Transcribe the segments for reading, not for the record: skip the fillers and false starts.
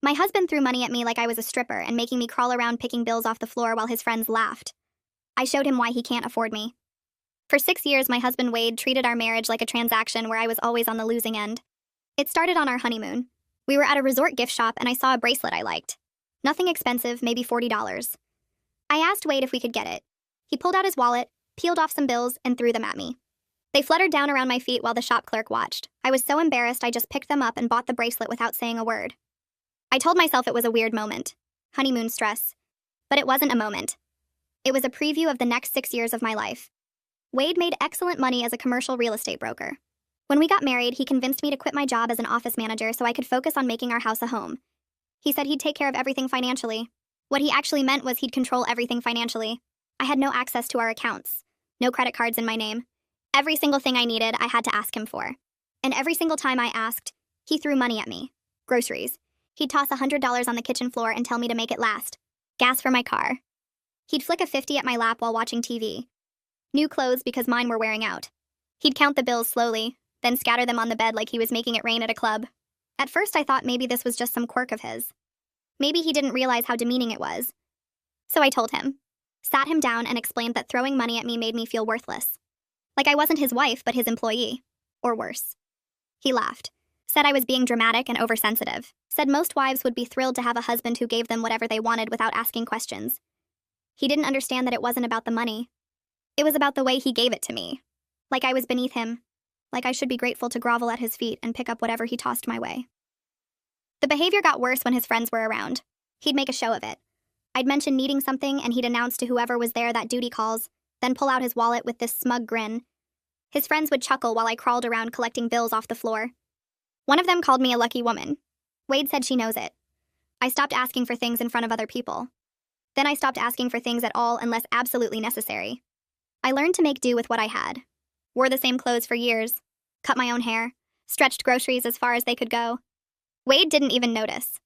My husband threw money at me like I was a stripper and making me crawl around picking bills off the floor while his friends laughed. I showed him why he can't afford me. For 6 years, my husband Wade treated our marriage like a transaction where I was always on the losing end. It started on our honeymoon. We were at a resort gift shop and I saw a bracelet I liked. Nothing expensive, maybe $40. I asked Wade if we could get it. He pulled out his wallet, peeled off some bills, and threw them at me. They fluttered down around my feet while the shop clerk watched. I was so embarrassed I just picked them up and bought the bracelet without saying a word. I told myself it was a weird moment. Honeymoon stress. But it wasn't a moment. It was a preview of the next 6 years of my life. Wade made excellent money as a commercial real estate broker. When we got married, he convinced me to quit my job as an office manager so I could focus on making our house a home. He said he'd take care of everything financially. What he actually meant was he'd control everything financially. I had no access to our accounts. No credit cards in my name. Every single thing I needed, I had to ask him for. And every single time I asked, he threw money at me. Groceries. He'd toss $100 on the kitchen floor and tell me to make it last. Gas for my car. He'd flick a 50 at my lap while watching TV. New clothes because mine were wearing out. He'd count the bills slowly, then scatter them on the bed like he was making it rain at a club. At first I thought maybe this was just some quirk of his. Maybe he didn't realize how demeaning it was. So I told him. Sat him down and explained that throwing money at me made me feel worthless. Like I wasn't his wife, but his employee. Or worse. He laughed. Said I was being dramatic and oversensitive. Said most wives would be thrilled to have a husband who gave them whatever they wanted without asking questions. He didn't understand that it wasn't about the money. It was about the way he gave it to me. Like I was beneath him. Like I should be grateful to grovel at his feet and pick up whatever he tossed my way. The behavior got worse when his friends were around. He'd make a show of it. I'd mention needing something and he'd announce to whoever was there that duty calls, then pull out his wallet with this smug grin. His friends would chuckle while I crawled around collecting bills off the floor. One of them called me a lucky woman. Wade said she knows it. I stopped asking for things in front of other people. Then I stopped asking for things at all unless absolutely necessary. I learned to make do with what I had. Wore the same clothes for years. Cut my own hair. Stretched groceries as far as they could go. Wade didn't even notice.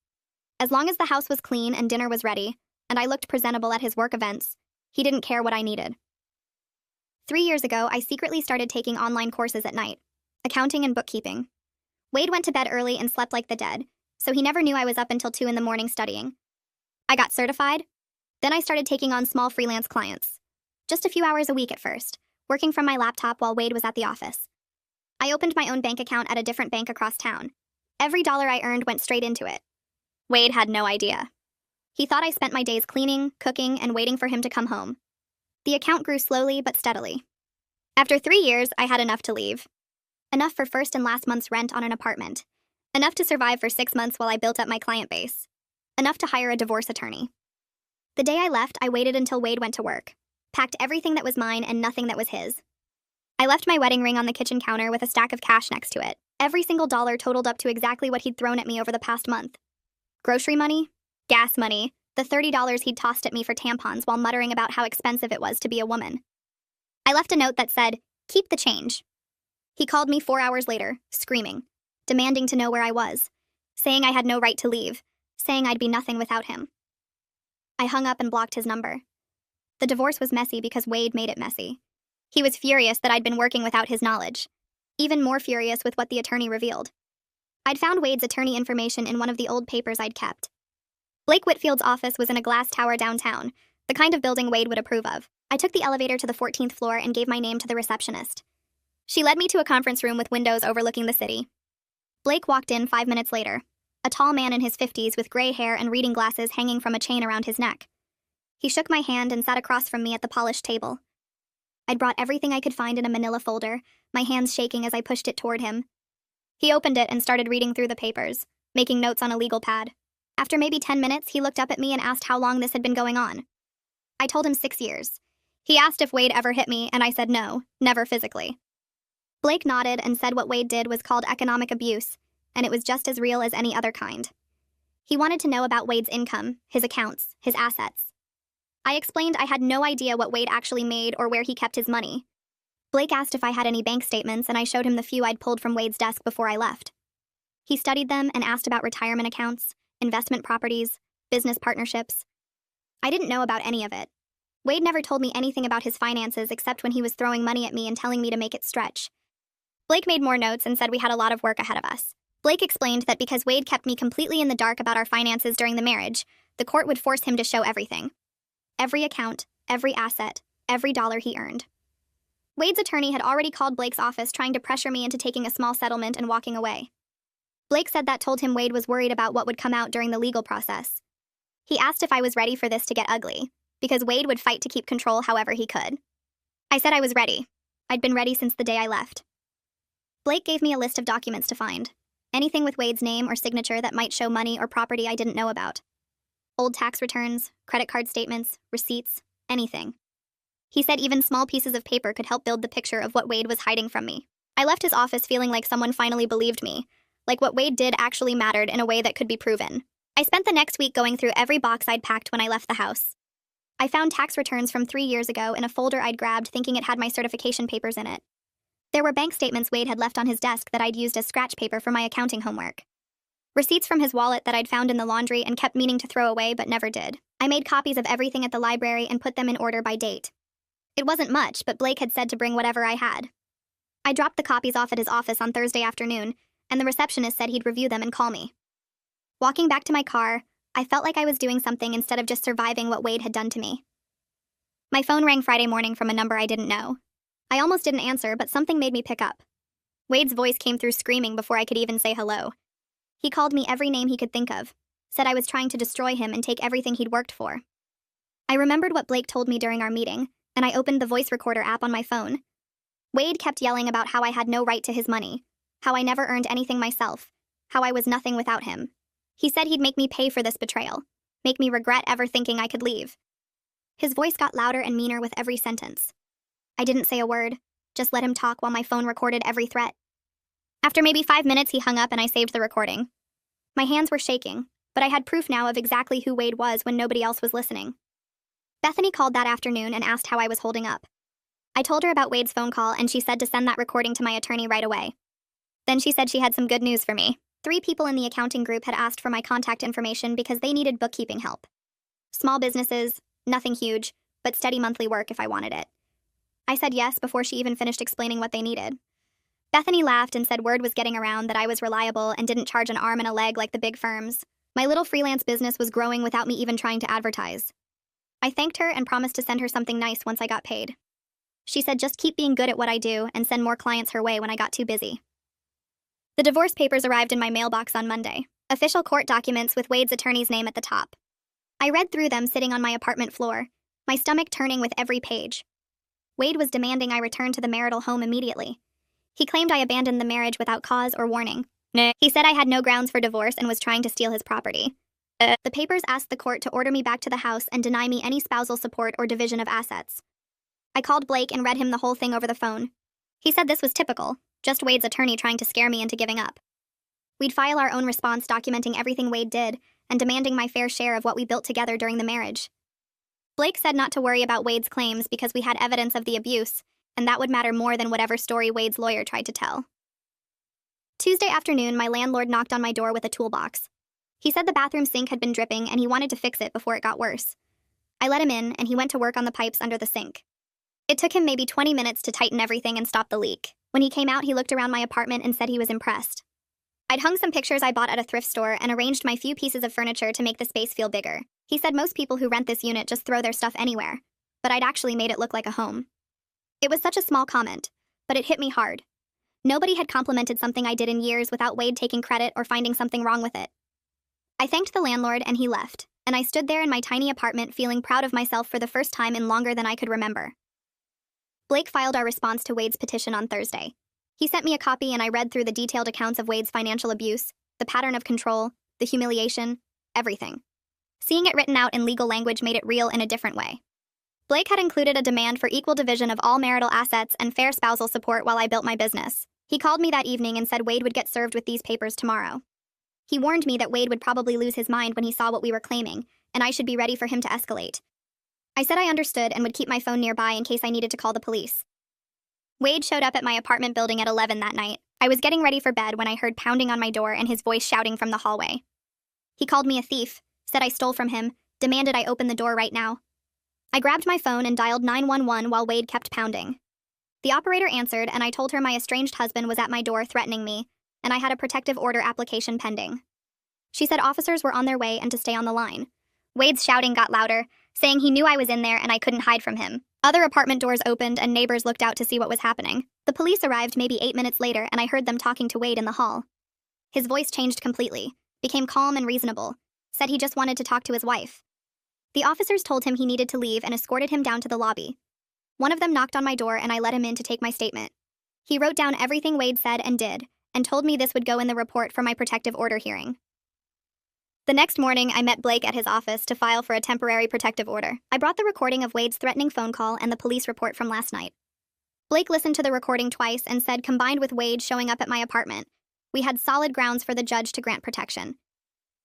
As long as the house was clean and dinner was ready, and I looked presentable at his work events, he didn't care what I needed. 3 years ago, I secretly started taking online courses at night. Accounting and bookkeeping. Wade went to bed early and slept like the dead, so he never knew I was up until 2 in the morning studying. I got certified. Then I started taking on small freelance clients. Just a few hours a week at first, working from my laptop while Wade was at the office. I opened my own bank account at a different bank across town. Every dollar I earned went straight into it. Wade had no idea. He thought I spent my days cleaning, cooking, and waiting for him to come home. The account grew slowly but steadily. After 3 years, I had enough to leave. Enough for first and last month's rent on an apartment. Enough to survive for 6 months while I built up my client base. Enough to hire a divorce attorney. The day I left, I waited until Wade went to work. Packed everything that was mine and nothing that was his. I left my wedding ring on the kitchen counter with a stack of cash next to it. Every single dollar totaled up to exactly what he'd thrown at me over the past month. Grocery money, gas money, the $30 he'd tossed at me for tampons while muttering about how expensive it was to be a woman. I left a note that said, "Keep the change." He called me 4 hours later, screaming, demanding to know where I was, saying I had no right to leave, saying I'd be nothing without him. I hung up and blocked his number. The divorce was messy because Wade made it messy. He was furious that I'd been working without his knowledge. Even more furious with what the attorney revealed. I'd found Wade's attorney information in one of the old papers I'd kept. Blake Whitfield's office was in a glass tower downtown, the kind of building Wade would approve of. I took the elevator to the 14th floor and gave my name to the receptionist. She led me to a conference room with windows overlooking the city. Blake walked in 5 minutes later, a tall man in his 50s with gray hair and reading glasses hanging from a chain around his neck. He shook my hand and sat across from me at the polished table. I'd brought everything I could find in a manila folder, my hands shaking as I pushed it toward him. He opened it and started reading through the papers, making notes on a legal pad. After maybe 10 minutes, he looked up at me and asked how long this had been going on. I told him 6 years. He asked if Wade ever hit me, and I said no, never physically. Blake nodded and said what Wade did was called economic abuse, and it was just as real as any other kind. He wanted to know about Wade's income, his accounts, his assets. I explained I had no idea what Wade actually made or where he kept his money. Blake asked if I had any bank statements, and I showed him the few I'd pulled from Wade's desk before I left. He studied them and asked about retirement accounts, investment properties, business partnerships. I didn't know about any of it. Wade never told me anything about his finances except when he was throwing money at me and telling me to make it stretch. Blake made more notes and said we had a lot of work ahead of us. Blake explained that because Wade kept me completely in the dark about our finances during the marriage, the court would force him to show everything. Every account, every asset, every dollar he earned. Wade's attorney had already called Blake's office trying to pressure me into taking a small settlement and walking away. Blake said that told him Wade was worried about what would come out during the legal process. He asked if I was ready for this to get ugly, because Wade would fight to keep control however he could. I said I was ready. I'd been ready since the day I left. Blake gave me a list of documents to find. Anything with Wade's name or signature that might show money or property I didn't know about. Old tax returns, credit card statements, receipts, anything. He said even small pieces of paper could help build the picture of what Wade was hiding from me. I left his office feeling like someone finally believed me, like what Wade did actually mattered in a way that could be proven. I spent the next week going through every box I'd packed when I left the house. I found tax returns from 3 years ago in a folder I'd grabbed thinking it had my certification papers in it. There were bank statements Wade had left on his desk that I'd used as scratch paper for my accounting homework. Receipts from his wallet that I'd found in the laundry and kept meaning to throw away but never did. I made copies of everything at the library and put them in order by date. It wasn't much, but Blake had said to bring whatever I had. I dropped the copies off at his office on Thursday afternoon, and the receptionist said he'd review them and call me. Walking back to my car, I felt like I was doing something instead of just surviving what Wade had done to me. My phone rang Friday morning from a number I didn't know. I almost didn't answer, but something made me pick up. Wade's voice came through screaming before I could even say hello. He called me every name he could think of, said I was trying to destroy him and take everything he'd worked for. I remembered what Blake told me during our meeting, and I opened the voice recorder app on my phone. Wade kept yelling about how I had no right to his money, how I never earned anything myself, how I was nothing without him. He said he'd make me pay for this betrayal, make me regret ever thinking I could leave. His voice got louder and meaner with every sentence. I didn't say a word, just let him talk while my phone recorded every threat. After maybe 5 minutes, he hung up and I saved the recording. My hands were shaking, but I had proof now of exactly who Wade was when nobody else was listening. Bethany called that afternoon and asked how I was holding up. I told her about Wade's phone call and she said to send that recording to my attorney right away. Then she said she had some good news for me. 3 people in the accounting group had asked for my contact information because they needed bookkeeping help. Small businesses, nothing huge, but steady monthly work if I wanted it. I said yes before she even finished explaining what they needed. Bethany laughed and said word was getting around that I was reliable and didn't charge an arm and a leg like the big firms. My little freelance business was growing without me even trying to advertise. I thanked her and promised to send her something nice once I got paid. She said just keep being good at what I do and send more clients her way when I got too busy. The divorce papers arrived in my mailbox on Monday. Official court documents with Wade's attorney's name at the top. I read through them sitting on my apartment floor, my stomach turning with every page. Wade was demanding I return to the marital home immediately. He claimed I abandoned the marriage without cause or warning. He said I had no grounds for divorce and was trying to steal his property. The papers asked the court to order me back to the house and deny me any spousal support or division of assets. I called Blake and read him the whole thing over the phone. He said this was typical, just Wade's attorney trying to scare me into giving up. We'd file our own response documenting everything Wade did and demanding my fair share of what we built together during the marriage. Blake said not to worry about Wade's claims because we had evidence of the abuse, and that would matter more than whatever story Wade's lawyer tried to tell. Tuesday afternoon, my landlord knocked on my door with a toolbox. He said the bathroom sink had been dripping and he wanted to fix it before it got worse. I let him in and he went to work on the pipes under the sink. It took him maybe 20 minutes to tighten everything and stop the leak. When he came out, he looked around my apartment and said he was impressed. I'd hung some pictures I bought at a thrift store and arranged my few pieces of furniture to make the space feel bigger. He said most people who rent this unit just throw their stuff anywhere, but I'd actually made it look like a home. It was such a small comment, but it hit me hard. Nobody had complimented something I did in years without Wade taking credit or finding something wrong with it. I thanked the landlord and he left, and I stood there in my tiny apartment feeling proud of myself for the first time in longer than I could remember. Blake filed our response to Wade's petition on Thursday. He sent me a copy and I read through the detailed accounts of Wade's financial abuse, the pattern of control, the humiliation, everything. Seeing it written out in legal language made it real in a different way. Blake had included a demand for equal division of all marital assets and fair spousal support while I built my business. He called me that evening and said Wade would get served with these papers tomorrow. He warned me that Wade would probably lose his mind when he saw what we were claiming, and I should be ready for him to escalate. I said I understood and would keep my phone nearby in case I needed to call the police. Wade showed up at my apartment building at 11 that night. I was getting ready for bed when I heard pounding on my door and his voice shouting from the hallway. He called me a thief, said I stole from him, demanded I open the door right now. I grabbed my phone and dialed 911 while Wade kept pounding. The operator answered and I told her my estranged husband was at my door threatening me, and I had a protective order application pending. She said officers were on their way and to stay on the line. Wade's shouting got louder, saying he knew I was in there and I couldn't hide from him. Other apartment doors opened and neighbors looked out to see what was happening. The police arrived maybe 8 minutes later and I heard them talking to Wade in the hall. His voice changed completely, became calm and reasonable, said he just wanted to talk to his wife. The officers told him he needed to leave and escorted him down to the lobby. One of them knocked on my door and I let him in to take my statement. He wrote down everything Wade said and did, and told me this would go in the report for my protective order hearing. The next morning, I met Blake at his office to file for a temporary protective order. I brought the recording of Wade's threatening phone call and the police report from last night. Blake listened to the recording twice and said combined with Wade showing up at my apartment, we had solid grounds for the judge to grant protection.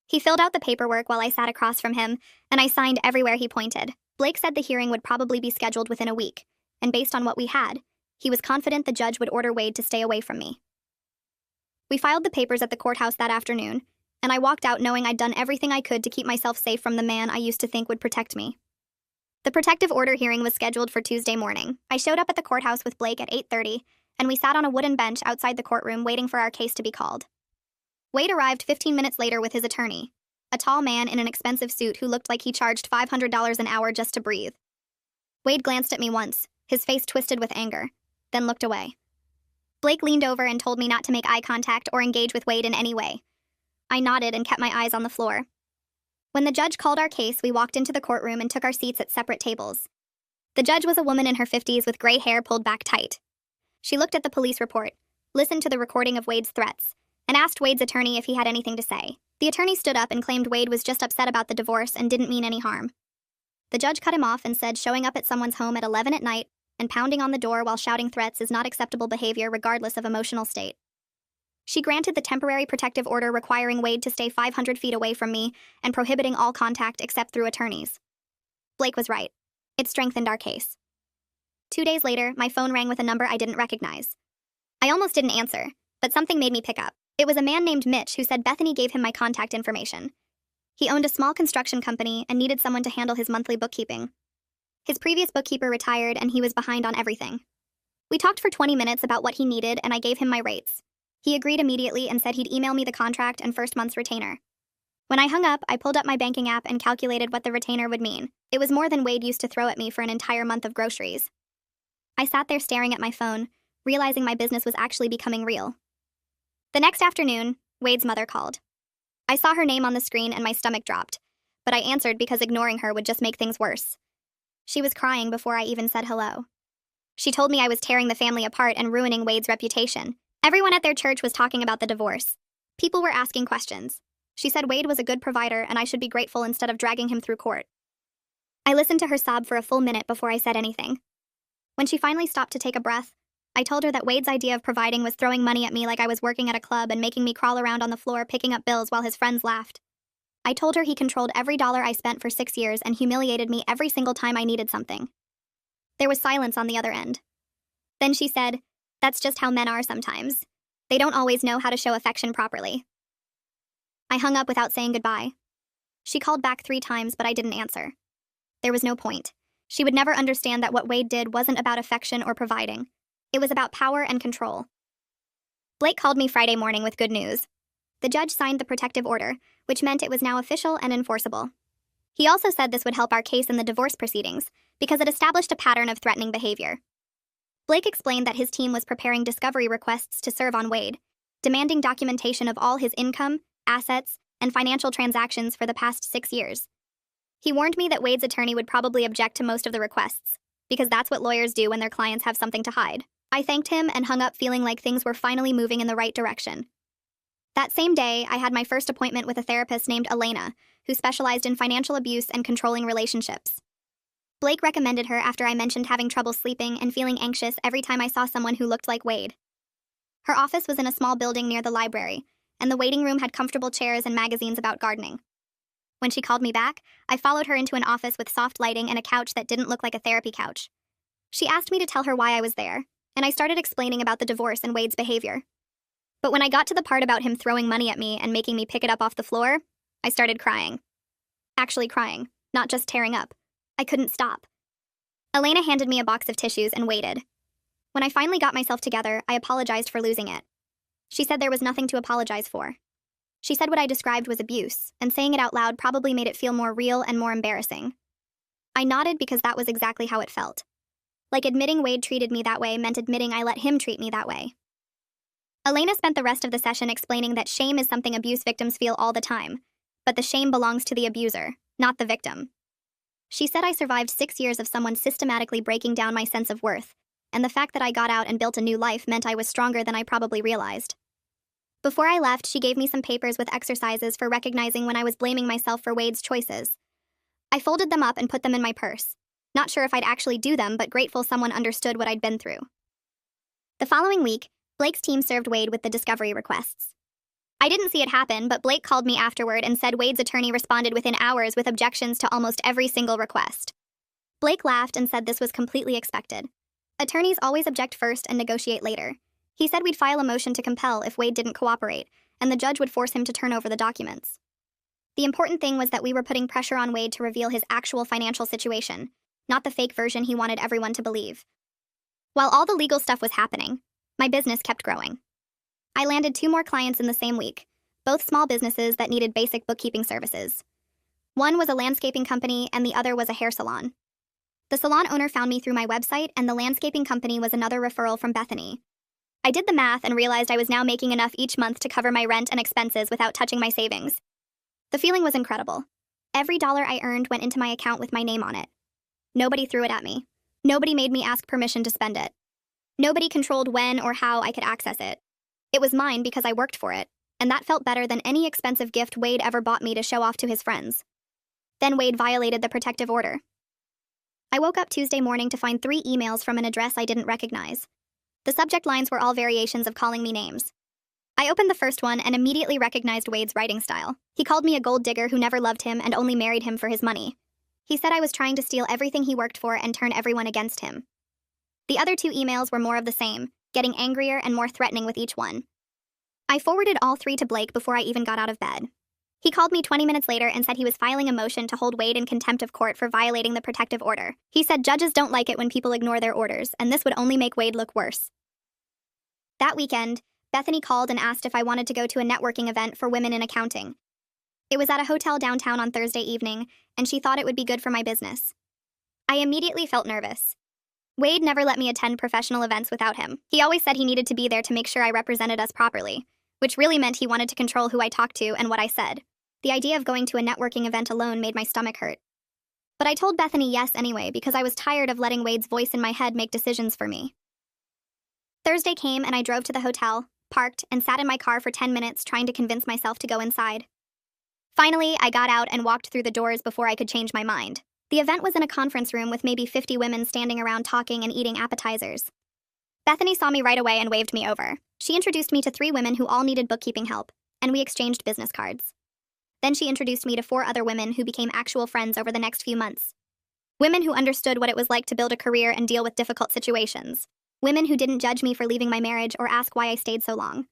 He filled out the paperwork while I sat across from him, and I signed everywhere he pointed. Blake said the hearing would probably be scheduled within a week, and based on what we had, he was confident the judge would order Wade to stay away from me. We filed the papers at the courthouse that afternoon, and I walked out knowing I'd done everything I could to keep myself safe from the man I used to think would protect me. The protective order hearing was scheduled for Tuesday morning. I showed up at the courthouse with Blake at 8:30, and we sat on a wooden bench outside the courtroom waiting for our case to be called. Wade arrived 15 minutes later with his attorney, a tall man in an expensive suit who looked like he charged $500 an hour just to breathe. Wade glanced at me once, his face twisted with anger, then looked away. Blake leaned over and told me not to make eye contact or engage with Wade in any way. I nodded and kept my eyes on the floor. When the judge called our case, we walked into the courtroom and took our seats at separate tables. The judge was a woman in her 50s with gray hair pulled back tight. She looked at the police report, listened to the recording of Wade's threats, and asked Wade's attorney if he had anything to say. The attorney stood up and claimed Wade was just upset about the divorce and didn't mean any harm. The judge cut him off and said showing up at someone's home at 11 at night and pounding on the door while shouting threats is not acceptable behavior regardless of emotional state. She granted the temporary protective order requiring Wade to stay 500 feet away from me and prohibiting all contact except through attorneys. Blake was right. It strengthened our case. 2 days later, my phone rang with a number I didn't recognize. I almost didn't answer, but something made me pick up. It was a man named Mitch who said Bethany gave him my contact information. He owned a small construction company and needed someone to handle his monthly bookkeeping. His previous bookkeeper retired and he was behind on everything. We talked for 20 minutes about what he needed and I gave him my rates. He agreed immediately and said he'd email me the contract and first month's retainer. When I hung up, I pulled up my banking app and calculated what the retainer would mean. It was more than Wade used to throw at me for an entire month of groceries. I sat there staring at my phone, realizing my business was actually becoming real. The next afternoon, Wade's mother called. I saw her name on the screen and my stomach dropped, but I answered because ignoring her would just make things worse. She was crying before I even said hello. She told me I was tearing the family apart and ruining Wade's reputation. Everyone at their church was talking about the divorce. People were asking questions. She said Wade was a good provider and I should be grateful instead of dragging him through court. I listened to her sob for a full minute before I said anything. When she finally stopped to take a breath, I told her that Wade's idea of providing was throwing money at me like I was working at a club and making me crawl around on the floor picking up bills while his friends laughed. I told her he controlled every dollar I spent for 6 years and humiliated me every single time I needed something. There was silence on the other end. Then she said, "That's just how men are sometimes. They don't always know how to show affection properly." I hung up without saying goodbye. She called back 3 times, but I didn't answer. There was no point. She would never understand that what Wade did wasn't about affection or providing. It was about power and control. Blake called me Friday morning with good news. The judge signed the protective order, which meant it was now official and enforceable. He also said this would help our case in the divorce proceedings, because it established a pattern of threatening behavior. Blake explained that his team was preparing discovery requests to serve on Wade, demanding documentation of all his income, assets, and financial transactions for the past 6 years. He warned me that Wade's attorney would probably object to most of the requests, because that's what lawyers do when their clients have something to hide. I thanked him and hung up feeling like things were finally moving in the right direction. That same day, I had my first appointment with a therapist named Elena, who specialized in financial abuse and controlling relationships. Blake recommended her after I mentioned having trouble sleeping and feeling anxious every time I saw someone who looked like Wade. Her office was in a small building near the library, and the waiting room had comfortable chairs and magazines about gardening. When she called me back, I followed her into an office with soft lighting and a couch that didn't look like a therapy couch. She asked me to tell her why I was there, and I started explaining about the divorce and Wade's behavior. But when I got to the part about him throwing money at me and making me pick it up off the floor, I started crying. Actually crying, not just tearing up. I couldn't stop. Elena handed me a box of tissues and waited. When I finally got myself together, I apologized for losing it. She said there was nothing to apologize for. She said what I described was abuse, and saying it out loud probably made it feel more real and more embarrassing. I nodded because that was exactly how it felt. Like admitting Wade treated me that way meant admitting I let him treat me that way. Elena spent the rest of the session explaining that shame is something abuse victims feel all the time, but the shame belongs to the abuser, not the victim. She said I survived 6 years of someone systematically breaking down my sense of worth, and the fact that I got out and built a new life meant I was stronger than I probably realized. Before I left, she gave me some papers with exercises for recognizing when I was blaming myself for Wade's choices. I folded them up and put them in my purse. Not sure if I'd actually do them, but grateful someone understood what I'd been through. The following week, Blake's team served Wade with the discovery requests. I didn't see it happen, but Blake called me afterward and said Wade's attorney responded within hours with objections to almost every single request. Blake laughed and said this was completely expected. Attorneys always object first and negotiate later. He said we'd file a motion to compel if Wade didn't cooperate, and the judge would force him to turn over the documents. The important thing was that we were putting pressure on Wade to reveal his actual financial situation, not the fake version he wanted everyone to believe. While all the legal stuff was happening, my business kept growing. I landed 2 more clients in the same week, both small businesses that needed basic bookkeeping services. One was a landscaping company and the other was a hair salon. The salon owner found me through my website, and the landscaping company was another referral from Bethany. I did the math and realized I was now making enough each month to cover my rent and expenses without touching my savings. The feeling was incredible. Every dollar I earned went into my account with my name on it. Nobody threw it at me. Nobody made me ask permission to spend it. Nobody controlled when or how I could access it. It was mine because I worked for it, and that felt better than any expensive gift Wade ever bought me to show off to his friends. Then Wade violated the protective order. I woke up Tuesday morning to find 3 emails from an address I didn't recognize. The subject lines were all variations of calling me names. I opened the first one and immediately recognized Wade's writing style. He called me a gold digger who never loved him and only married him for his money. He said I was trying to steal everything he worked for and turn everyone against him. The other 2 emails were more of the same, getting angrier and more threatening with each one. I forwarded all 3 to Blake before I even got out of bed. He called me 20 minutes later and said he was filing a motion to hold Wade in contempt of court for violating the protective order. He said judges don't like it when people ignore their orders, and this would only make Wade look worse. That weekend, Bethany called and asked if I wanted to go to a networking event for women in accounting. It was at a hotel downtown on Thursday evening, and she thought it would be good for my business. I immediately felt nervous. Wade never let me attend professional events without him. He always said he needed to be there to make sure I represented us properly, which really meant he wanted to control who I talked to and what I said. The idea of going to a networking event alone made my stomach hurt. But I told Bethany yes anyway because I was tired of letting Wade's voice in my head make decisions for me. Thursday came and I drove to the hotel, parked, and sat in my car for 10 minutes trying to convince myself to go inside. Finally, I got out and walked through the doors before I could change my mind. The event was in a conference room with maybe 50 women standing around talking and eating appetizers. Bethany saw me right away and waved me over. She introduced me to 3 women who all needed bookkeeping help, and we exchanged business cards. Then she introduced me to 4 other women who became actual friends over the next few months. Women who understood what it was like to build a career and deal with difficult situations. Women who didn't judge me for leaving my marriage or ask why I stayed so long.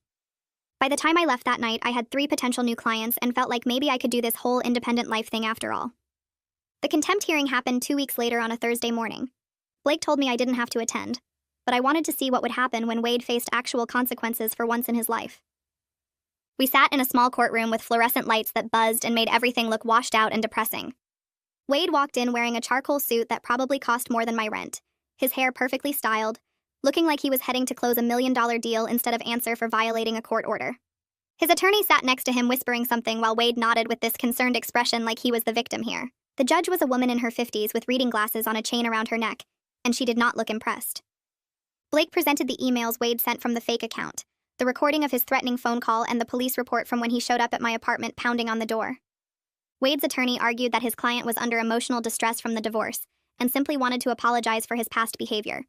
By the time I left that night, I had 3 potential new clients and felt like maybe I could do this whole independent life thing after all. The contempt hearing happened 2 weeks later on a Thursday morning. Blake told me I didn't have to attend, but I wanted to see what would happen when Wade faced actual consequences for once in his life. We sat in a small courtroom with fluorescent lights that buzzed and made everything look washed out and depressing. Wade walked in wearing a charcoal suit that probably cost more than my rent, his hair perfectly styled, looking like he was heading to close $1 million deal instead of answer for violating a court order. His attorney sat next to him whispering something while Wade nodded with this concerned expression like he was the victim here. The judge was a woman in her 50s with reading glasses on a chain around her neck, and she did not look impressed. Blake presented the emails Wade sent from the fake account, the recording of his threatening phone call, and the police report from when he showed up at my apartment pounding on the door. Wade's attorney argued that his client was under emotional distress from the divorce and simply wanted to apologize for his past behavior.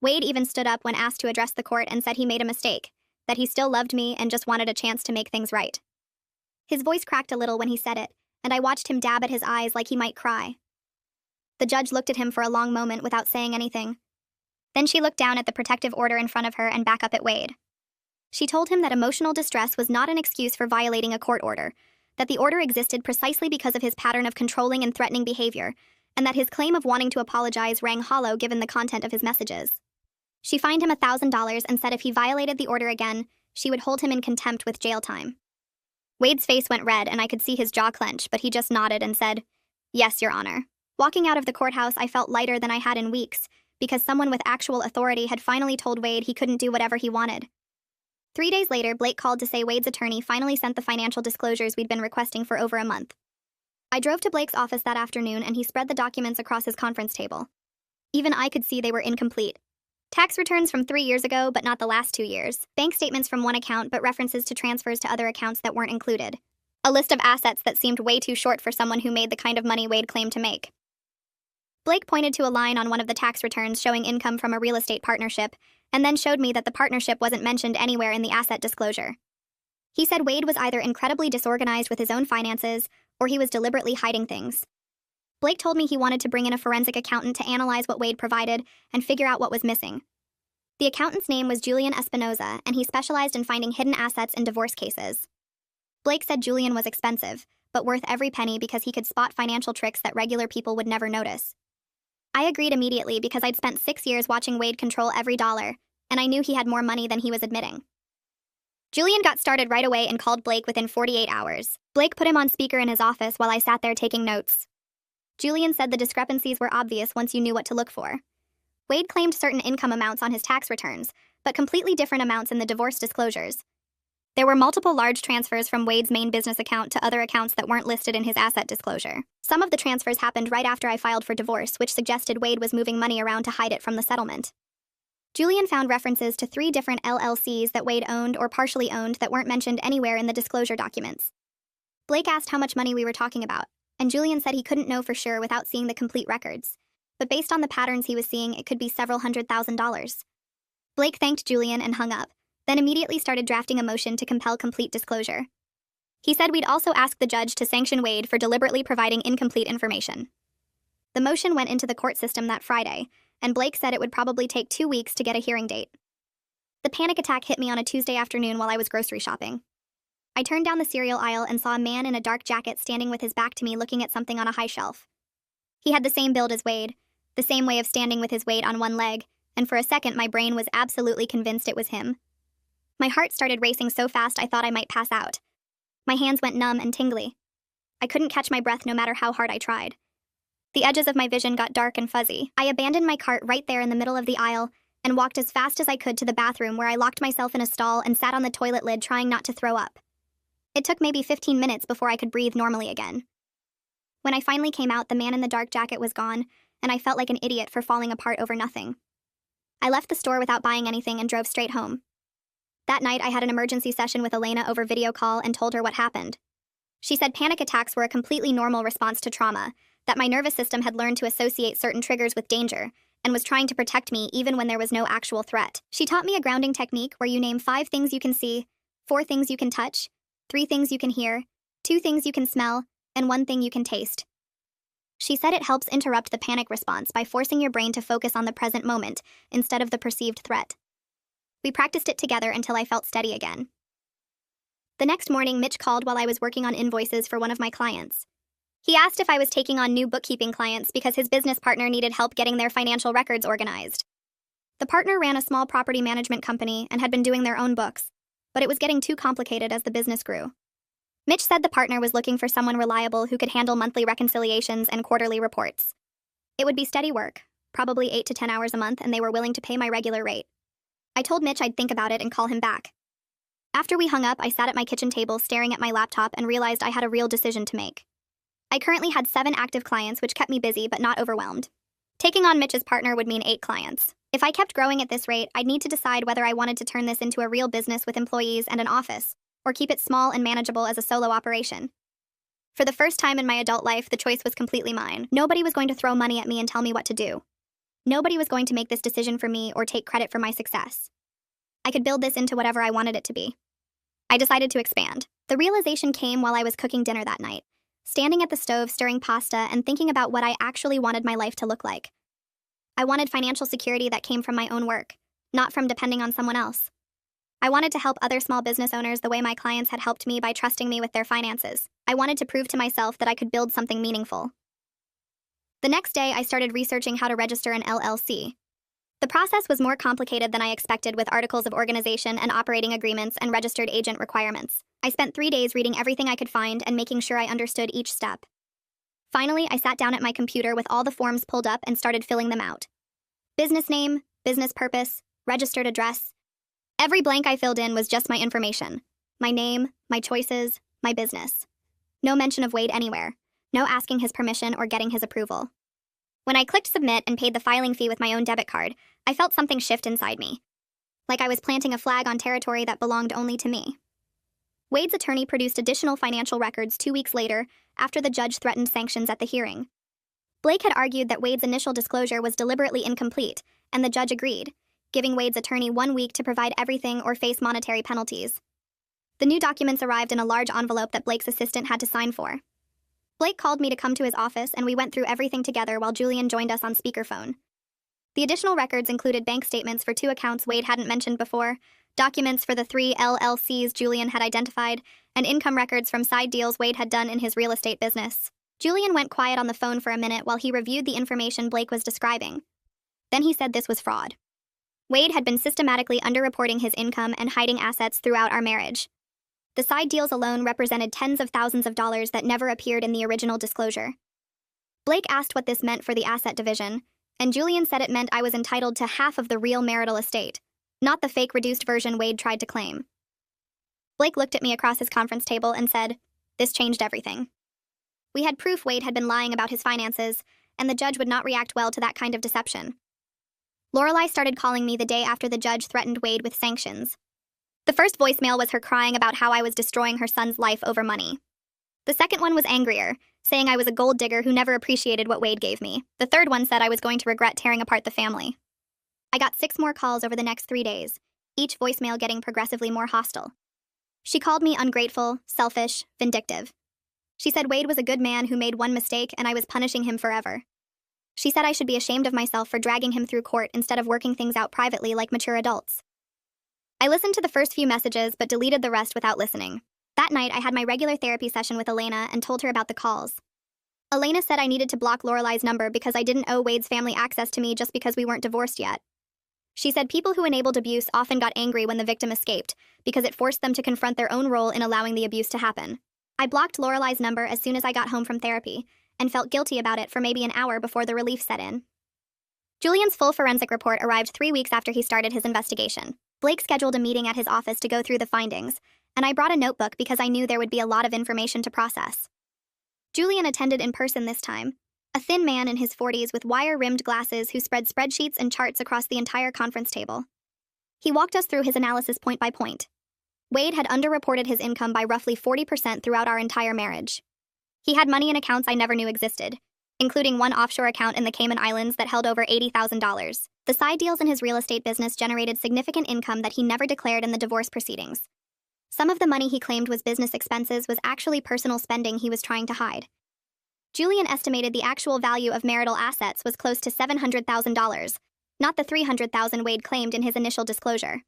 Wade even stood up when asked to address the court and said he made a mistake, that he still loved me and just wanted a chance to make things right. His voice cracked a little when he said it, and I watched him dab at his eyes like he might cry. The judge looked at him for a long moment without saying anything. Then she looked down at the protective order in front of her and back up at Wade. She told him that emotional distress was not an excuse for violating a court order, that the order existed precisely because of his pattern of controlling and threatening behavior, and that his claim of wanting to apologize rang hollow given the content of his messages. She fined him $1,000 and said if he violated the order again, she would hold him in contempt with jail time. Wade's face went red and I could see his jaw clench, but he just nodded and said, "Yes, Your Honor." Walking out of the courthouse, I felt lighter than I had in weeks, because someone with actual authority had finally told Wade he couldn't do whatever he wanted. 3 days later, Blake called to say Wade's attorney finally sent the financial disclosures we'd been requesting for over a month. I drove to Blake's office that afternoon and he spread the documents across his conference table. Even I could see they were incomplete. Tax returns from 3 years ago, but not the last 2 years. Bank statements from one account, but references to transfers to other accounts that weren't included. A list of assets that seemed way too short for someone who made the kind of money Wade claimed to make. Blake pointed to a line on one of the tax returns showing income from a real estate partnership, and then showed me that the partnership wasn't mentioned anywhere in the asset disclosure. He said Wade was either incredibly disorganized with his own finances, or he was deliberately hiding things. Blake told me he wanted to bring in a forensic accountant to analyze what Wade provided and figure out what was missing. The accountant's name was Julian Espinoza, and he specialized in finding hidden assets in divorce cases. Blake said Julian was expensive, but worth every penny because he could spot financial tricks that regular people would never notice. I agreed immediately because I'd spent 6 years watching Wade control every dollar, and I knew he had more money than he was admitting. Julian got started right away and called Blake within 48 hours. Blake put him on speaker in his office while I sat there taking notes. Julian said the discrepancies were obvious once you knew what to look for. Wade claimed certain income amounts on his tax returns, but completely different amounts in the divorce disclosures. There were multiple large transfers from Wade's main business account to other accounts that weren't listed in his asset disclosure. Some of the transfers happened right after I filed for divorce, which suggested Wade was moving money around to hide it from the settlement. Julian found references to 3 different LLCs that Wade owned or partially owned that weren't mentioned anywhere in the disclosure documents. Blake asked how much money we were talking about, and Julian said he couldn't know for sure without seeing the complete records, but based on the patterns he was seeing, it could be several $100,000. Blake thanked Julian and hung up, then immediately started drafting a motion to compel complete disclosure. He said we'd also ask the judge to sanction Wade for deliberately providing incomplete information. The motion went into the court system that Friday, and Blake said it would probably take 2 weeks to get a hearing date. The panic attack hit me on a Tuesday afternoon while I was grocery shopping. I turned down the cereal aisle and saw a man in a dark jacket standing with his back to me looking at something on a high shelf. He had the same build as Wade, the same way of standing with his weight on one leg, and for a second my brain was absolutely convinced it was him. My heart started racing so fast I thought I might pass out. My hands went numb and tingly. I couldn't catch my breath no matter how hard I tried. The edges of my vision got dark and fuzzy. I abandoned my cart right there in the middle of the aisle and walked as fast as I could to the bathroom, where I locked myself in a stall and sat on the toilet lid trying not to throw up. It took maybe 15 minutes before I could breathe normally again. When I finally came out, the man in the dark jacket was gone, and I felt like an idiot for falling apart over nothing. I left the store without buying anything and drove straight home. That night, I had an emergency session with Elena over video call and told her what happened. She said panic attacks were a completely normal response to trauma, that my nervous system had learned to associate certain triggers with danger, and was trying to protect me even when there was no actual threat. She taught me a grounding technique where you name 5 things you can see, 4 things you can touch, 3 things you can hear, 2 things you can smell, and 1 thing you can taste. She said it helps interrupt the panic response by forcing your brain to focus on the present moment instead of the perceived threat. We practiced it together until I felt steady again. The next morning, Mitch called while I was working on invoices for one of my clients. He asked if I was taking on new bookkeeping clients because his business partner needed help getting their financial records organized. The partner ran a small property management company and had been doing their own books, but it was getting too complicated as the business grew. Mitch said the partner was looking for someone reliable who could handle monthly reconciliations and quarterly reports. It would be steady work, probably 8 to 10 hours a month, and they were willing to pay my regular rate. I told Mitch I'd think about it and call him back. After we hung up, I sat at my kitchen table staring at my laptop and realized I had a real decision to make. I currently had 7 active clients, which kept me busy but not overwhelmed. Taking on Mitch's partner would mean 8 clients. If I kept growing at this rate, I'd need to decide whether I wanted to turn this into a real business with employees and an office, or keep it small and manageable as a solo operation. For the first time in my adult life, the choice was completely mine. Nobody was going to throw money at me and tell me what to do. Nobody was going to make this decision for me or take credit for my success. I could build this into whatever I wanted it to be. I decided to expand. The realization came while I was cooking dinner that night, standing at the stove stirring pasta and thinking about what I actually wanted my life to look like. I wanted financial security that came from my own work, not from depending on someone else. I wanted to help other small business owners the way my clients had helped me by trusting me with their finances. I wanted to prove to myself that I could build something meaningful. The next day, I started researching how to register an LLC. The process was more complicated than I expected, with articles of organization and operating agreements and registered agent requirements. I spent 3 days reading everything I could find and making sure I understood each step. Finally, I sat down at my computer with all the forms pulled up and started filling them out. Business name, business purpose, registered address. Every blank I filled in was just my information. My name, my choices, my business. No mention of Wade anywhere. No asking his permission or getting his approval. When I clicked submit and paid the filing fee with my own debit card, I felt something shift inside me. Like I was planting a flag on territory that belonged only to me. Wade's attorney produced additional financial records 2 weeks later, after the judge threatened sanctions at the hearing. Blake had argued that Wade's initial disclosure was deliberately incomplete, and the judge agreed, giving Wade's attorney 1 week to provide everything or face monetary penalties. The new documents arrived in a large envelope that Blake's assistant had to sign for. Blake called me to come to his office, and we went through everything together while Julian joined us on speakerphone. The additional records included bank statements for 2 accounts Wade hadn't mentioned before, documents for the 3 LLCs Julian had identified, and income records from side deals Wade had done in his real estate business. Julian went quiet on the phone for a minute while he reviewed the information Blake was describing. Then he said this was fraud. Wade had been systematically underreporting his income and hiding assets throughout our marriage. The side deals alone represented tens of thousands of dollars that never appeared in the original disclosure. Blake asked what this meant for the asset division, and Julian said it meant I was entitled to half of the real marital estate, not the fake reduced version Wade tried to claim. Blake looked at me across his conference table and said, "This changed everything." We had proof Wade had been lying about his finances, and the judge would not react well to that kind of deception. Lorelai started calling me the day after the judge threatened Wade with sanctions. The first voicemail was her crying about how I was destroying her son's life over money. The second one was angrier, saying I was a gold digger who never appreciated what Wade gave me. The third one said I was going to regret tearing apart the family. I got 6 more calls over the next 3 days, each voicemail getting progressively more hostile. She called me ungrateful, selfish, vindictive. She said Wade was a good man who made one mistake and I was punishing him forever. She said I should be ashamed of myself for dragging him through court instead of working things out privately like mature adults. I listened to the first few messages but deleted the rest without listening. That night, I had my regular therapy session with Elena and told her about the calls. Elena said I needed to block Lorelai's number because I didn't owe Wade's family access to me just because we weren't divorced yet. She said people who enabled abuse often got angry when the victim escaped because it forced them to confront their own role in allowing the abuse to happen. I blocked Lorelai's number as soon as I got home from therapy and felt guilty about it for maybe an hour before the relief set in. Julian's full forensic report arrived 3 weeks after he started his investigation. Blake scheduled a meeting at his office to go through the findings, and I brought a notebook because I knew there would be a lot of information to process. Julian attended in person this time, a thin man in his 40s with wire-rimmed glasses who spread spreadsheets and charts across the entire conference table. He walked us through his analysis point by point. Wade had underreported his income by roughly 40% throughout our entire marriage. He had money in accounts I never knew existed, including one offshore account in the Cayman Islands that held over $80,000. The side deals in his real estate business generated significant income that he never declared in the divorce proceedings. Some of the money he claimed was business expenses was actually personal spending he was trying to hide. Julian estimated the actual value of marital assets was close to $700,000, not the $300,000 Wade claimed in his initial disclosure.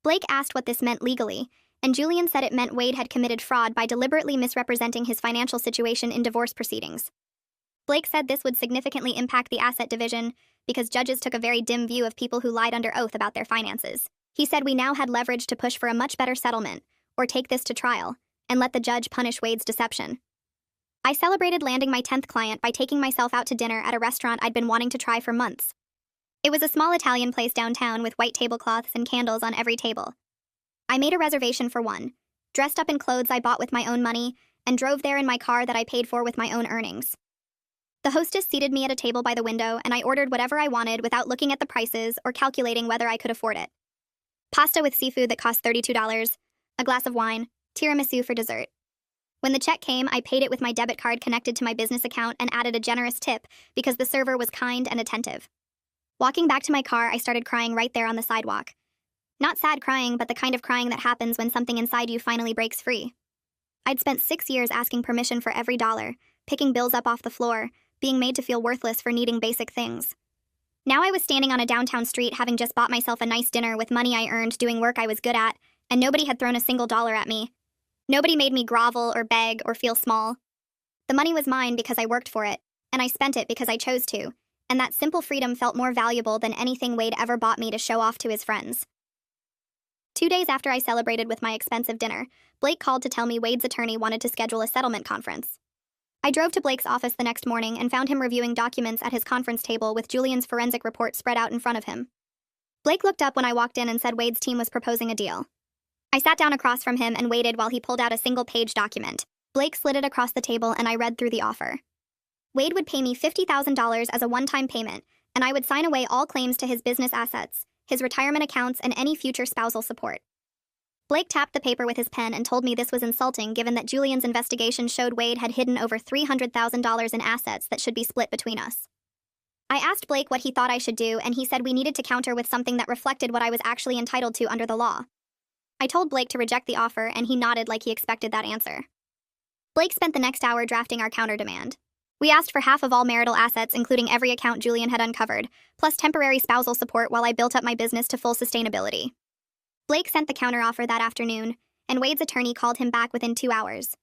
Blake asked what this meant legally, and Julian said it meant Wade had committed fraud by deliberately misrepresenting his financial situation in divorce proceedings. Blake said this would significantly impact the asset division because judges took a very dim view of people who lied under oath about their finances. He said we now had leverage to push for a much better settlement, or take this to trial, and let the judge punish Wade's deception. I celebrated landing my 10th client by taking myself out to dinner at a restaurant I'd been wanting to try for months. It was a small Italian place downtown with white tablecloths and candles on every table. I made a reservation for one, dressed up in clothes I bought with my own money, and drove there in my car that I paid for with my own earnings. The hostess seated me at a table by the window, and I ordered whatever I wanted without looking at the prices or calculating whether I could afford it. Pasta with seafood that cost $32, a glass of wine, tiramisu for dessert. When the check came, I paid it with my debit card connected to my business account and added a generous tip because the server was kind and attentive. Walking back to my car, I started crying right there on the sidewalk. Not sad crying, but the kind of crying that happens when something inside you finally breaks free. I'd spent 6 years asking permission for every dollar, picking bills up off the floor, being made to feel worthless for needing basic things. Now I was standing on a downtown street having just bought myself a nice dinner with money I earned doing work I was good at, and nobody had thrown a single dollar at me. Nobody made me grovel or beg or feel small. The money was mine because I worked for it, and I spent it because I chose to, and that simple freedom felt more valuable than anything Wade ever bought me to show off to his friends. 2 days after I celebrated with my expensive dinner, Blake called to tell me Wade's attorney wanted to schedule a settlement conference. I drove to Blake's office the next morning and found him reviewing documents at his conference table with Julian's forensic report spread out in front of him. Blake looked up when I walked in and said Wade's team was proposing a deal. I sat down across from him and waited while he pulled out a single-page document. Blake slid it across the table and I read through the offer. Wade would pay me $50,000 as a one-time payment, and I would sign away all claims to his business assets, his retirement accounts, and any future spousal support. Blake tapped the paper with his pen and told me this was insulting given that Julian's investigation showed Wade had hidden over $300,000 in assets that should be split between us. I asked Blake what he thought I should do, and he said we needed to counter with something that reflected what I was actually entitled to under the law. I told Blake to reject the offer, and he nodded like he expected that answer. Blake spent the next hour drafting our counter-demand. We asked for half of all marital assets, including every account Julian had uncovered, plus temporary spousal support while I built up my business to full sustainability. Blake sent the counteroffer that afternoon, and Wade's attorney called him back within 2 hours.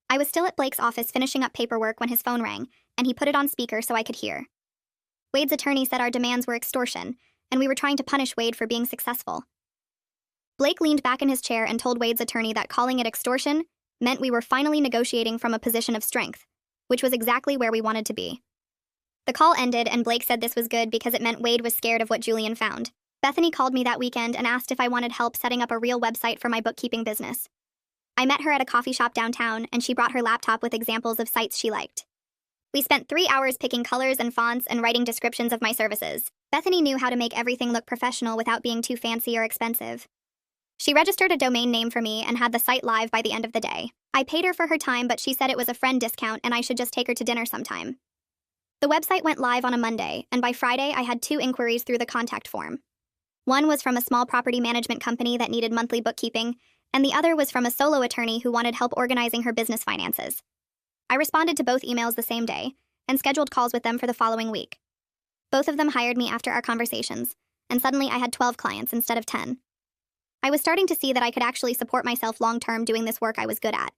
I was still at Blake's office finishing up paperwork when his phone rang, and he put it on speaker so I could hear. Wade's attorney said our demands were extortion, and we were trying to punish Wade for being successful. Blake leaned back in his chair and told Wade's attorney that calling it extortion meant we were finally negotiating from a position of strength, which was exactly where we wanted to be. The call ended, and Blake said this was good because it meant Wade was scared of what Julian found. Bethany called me that weekend and asked if I wanted help setting up a real website for my bookkeeping business. I met her at a coffee shop downtown, and she brought her laptop with examples of sites she liked. We spent 3 hours picking colors and fonts and writing descriptions of my services. Bethany knew how to make everything look professional without being too fancy or expensive. She registered a domain name for me and had the site live by the end of the day. I paid her for her time, but she said it was a friend discount and I should just take her to dinner sometime. The website went live on a Monday, and by Friday I had 2 inquiries through the contact form. One was from a small property management company that needed monthly bookkeeping, and the other was from a solo attorney who wanted help organizing her business finances. I responded to both emails the same day and scheduled calls with them for the following week. Both of them hired me after our conversations, and suddenly I had 12 clients instead of 10. I was starting to see that I could actually support myself long-term doing this work I was good at.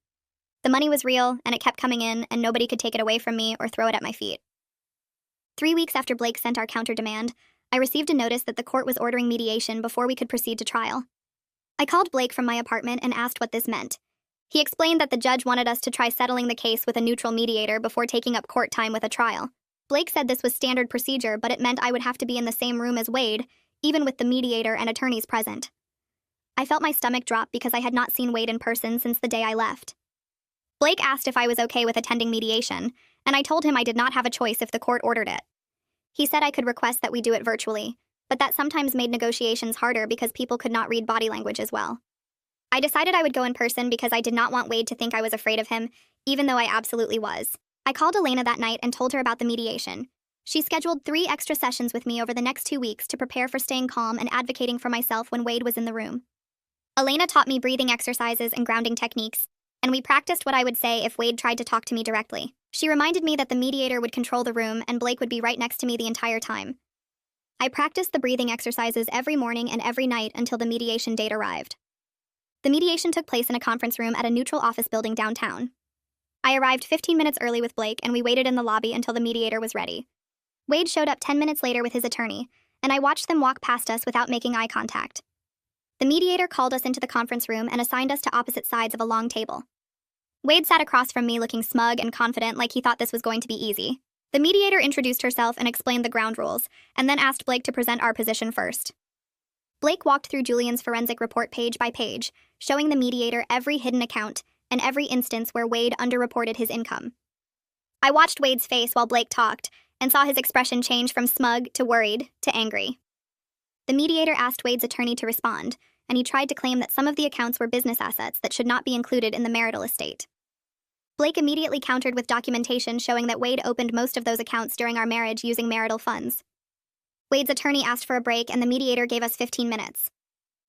The money was real, and it kept coming in, and nobody could take it away from me or throw it at my feet. 3 weeks after Blake sent our counter-demand, I received a notice that the court was ordering mediation before we could proceed to trial. I called Blake from my apartment and asked what this meant. He explained that the judge wanted us to try settling the case with a neutral mediator before taking up court time with a trial. Blake said this was standard procedure, but it meant I would have to be in the same room as Wade, even with the mediator and attorneys present. I felt my stomach drop because I had not seen Wade in person since the day I left. Blake asked if I was okay with attending mediation, and I told him I did not have a choice if the court ordered it. He said I could request that we do it virtually, but that sometimes made negotiations harder because people could not read body language as well. I decided I would go in person because I did not want Wade to think I was afraid of him, even though I absolutely was. I called Elena that night and told her about the mediation. She scheduled 3 extra sessions with me over the next 2 weeks to prepare for staying calm and advocating for myself when Wade was in the room. Elena taught me breathing exercises and grounding techniques, and we practiced what I would say if Wade tried to talk to me directly. She reminded me that the mediator would control the room and Blake would be right next to me the entire time. I practiced the breathing exercises every morning and every night until the mediation date arrived. The mediation took place in a conference room at a neutral office building downtown. I arrived 15 minutes early with Blake, and we waited in the lobby until the mediator was ready. Wade showed up 10 minutes later with his attorney, and I watched them walk past us without making eye contact. The mediator called us into the conference room and assigned us to opposite sides of a long table. Wade sat across from me looking smug and confident like he thought this was going to be easy. The mediator introduced herself and explained the ground rules, and then asked Blake to present our position first. Blake walked through Julian's forensic report page by page, showing the mediator every hidden account and every instance where Wade underreported his income. I watched Wade's face while Blake talked and saw his expression change from smug to worried to angry. The mediator asked Wade's attorney to respond, and he tried to claim that some of the accounts were business assets that should not be included in the marital estate. Blake immediately countered with documentation showing that Wade opened most of those accounts during our marriage using marital funds. Wade's attorney asked for a break, and the mediator gave us 15 minutes.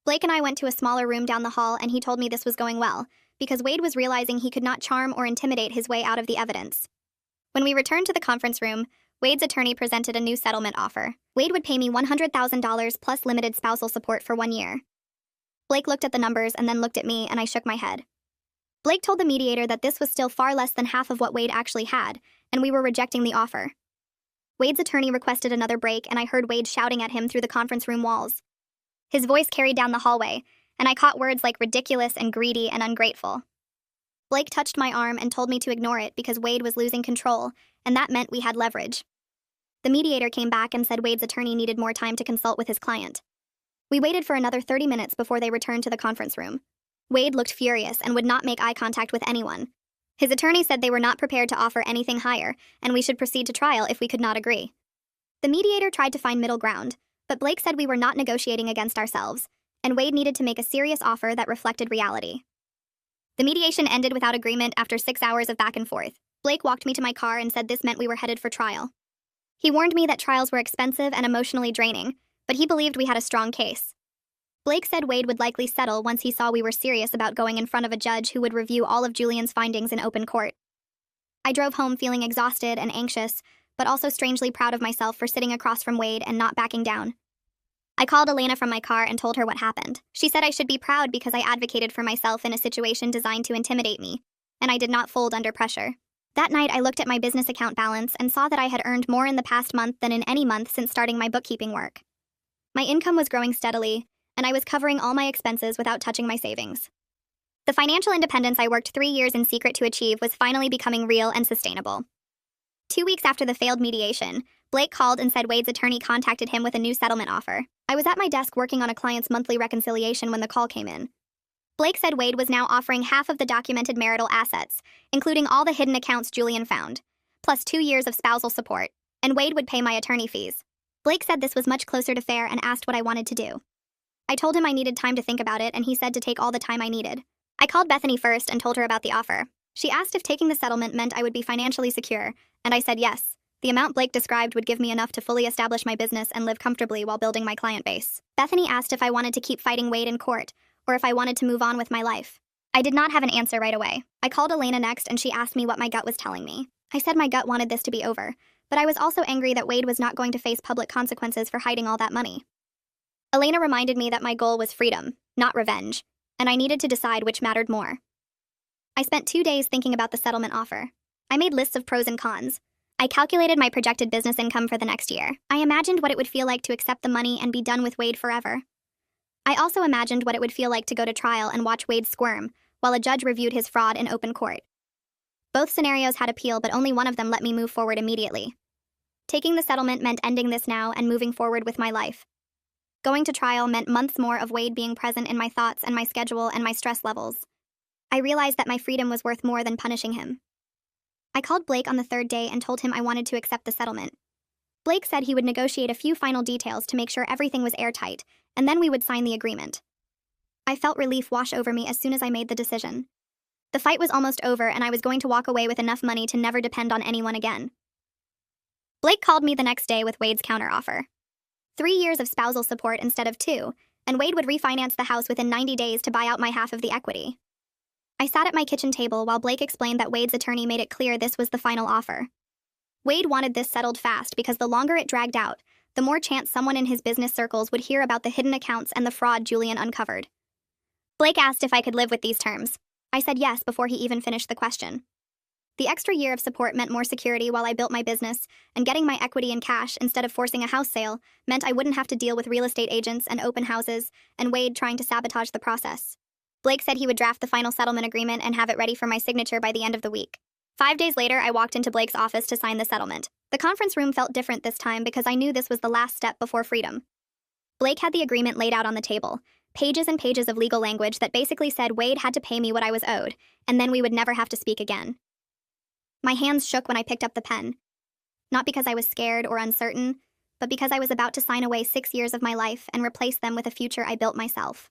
Blake and I went to a smaller room down the hall, and he told me this was going well, because Wade was realizing he could not charm or intimidate his way out of the evidence. When we returned to the conference room, Wade's attorney presented a new settlement offer. Wade would pay me $100,000 plus limited spousal support for 1 year. Blake looked at the numbers and then looked at me, and I shook my head. Blake told the mediator that this was still far less than half of what Wade actually had, and we were rejecting the offer. Wade's attorney requested another break, and I heard Wade shouting at him through the conference room walls. His voice carried down the hallway, and I caught words like ridiculous and greedy and ungrateful. Blake touched my arm and told me to ignore it because Wade was losing control, and that meant we had leverage. The mediator came back and said Wade's attorney needed more time to consult with his client. We waited for another 30 minutes before they returned to the conference room. Wade looked furious and would not make eye contact with anyone. His attorney said they were not prepared to offer anything higher, and we should proceed to trial if we could not agree. The mediator tried to find middle ground, but Blake said we were not negotiating against ourselves, and Wade needed to make a serious offer that reflected reality. The mediation ended without agreement after 6 hours of back and forth. Blake walked me to my car and said this meant we were headed for trial. He warned me that trials were expensive and emotionally draining, but he believed we had a strong case. Blake said Wade would likely settle once he saw we were serious about going in front of a judge who would review all of Julian's findings in open court. I drove home feeling exhausted and anxious, but also strangely proud of myself for sitting across from Wade and not backing down. I called Elena from my car and told her what happened. She said I should be proud because I advocated for myself in a situation designed to intimidate me, and I did not fold under pressure. That night, I looked at my business account balance and saw that I had earned more in the past month than in any month since starting my bookkeeping work. My income was growing steadily, and I was covering all my expenses without touching my savings. The financial independence I worked 3 years in secret to achieve was finally becoming real and sustainable. 2 weeks after the failed mediation, Blake called and said Wade's attorney contacted him with a new settlement offer. I was at my desk working on a client's monthly reconciliation when the call came in. Blake said Wade was now offering half of the documented marital assets, including all the hidden accounts Julian found, plus 2 years of spousal support, and Wade would pay my attorney fees. Blake said this was much closer to fair and asked what I wanted to do. I told him I needed time to think about it, and he said to take all the time I needed. I called Bethany first and told her about the offer. She asked if taking the settlement meant I would be financially secure, and I said yes. The amount Blake described would give me enough to fully establish my business and live comfortably while building my client base. Bethany asked if I wanted to keep fighting Wade in court, or if I wanted to move on with my life. I did not have an answer right away. I called Elena next and she asked me what my gut was telling me. I said my gut wanted this to be over, but I was also angry that Wade was not going to face public consequences for hiding all that money. Elena reminded me that my goal was freedom, not revenge, and I needed to decide which mattered more. I spent 2 days thinking about the settlement offer. I made lists of pros and cons. I calculated my projected business income for the next year. I imagined what it would feel like to accept the money and be done with Wade forever. I also imagined what it would feel like to go to trial and watch Wade squirm while a judge reviewed his fraud in open court. Both scenarios had appeal, but only one of them let me move forward immediately. Taking the settlement meant ending this now and moving forward with my life. Going to trial meant months more of Wade being present in my thoughts and my schedule and my stress levels. I realized that my freedom was worth more than punishing him. I called Blake on the 3rd day and told him I wanted to accept the settlement. Blake said he would negotiate a few final details to make sure everything was airtight, and then we would sign the agreement. I felt relief wash over me as soon as I made the decision. The fight was almost over, and I was going to walk away with enough money to never depend on anyone again. Blake called me the next day with Wade's counteroffer. 3 years of spousal support instead of 2, and Wade would refinance the house within 90 days to buy out my half of the equity. I sat at my kitchen table while Blake explained that Wade's attorney made it clear this was the final offer. Wade wanted this settled fast because the longer it dragged out, the more chance someone in his business circles would hear about the hidden accounts and the fraud Julian uncovered. Blake asked if I could live with these terms. I said yes before he even finished the question. The extra year of support meant more security while I built my business, and getting my equity in cash instead of forcing a house sale meant I wouldn't have to deal with real estate agents and open houses and Wade trying to sabotage the process. Blake said he would draft the final settlement agreement and have it ready for my signature by the end of the week. 5 days later, I walked into Blake's office to sign the settlement. The conference room felt different this time because I knew this was the last step before freedom. Blake had the agreement laid out on the table, pages and pages of legal language that basically said Wade had to pay me what I was owed, and then we would never have to speak again. My hands shook when I picked up the pen. Not because I was scared or uncertain, but because I was about to sign away 6 years of my life and replace them with a future I built myself.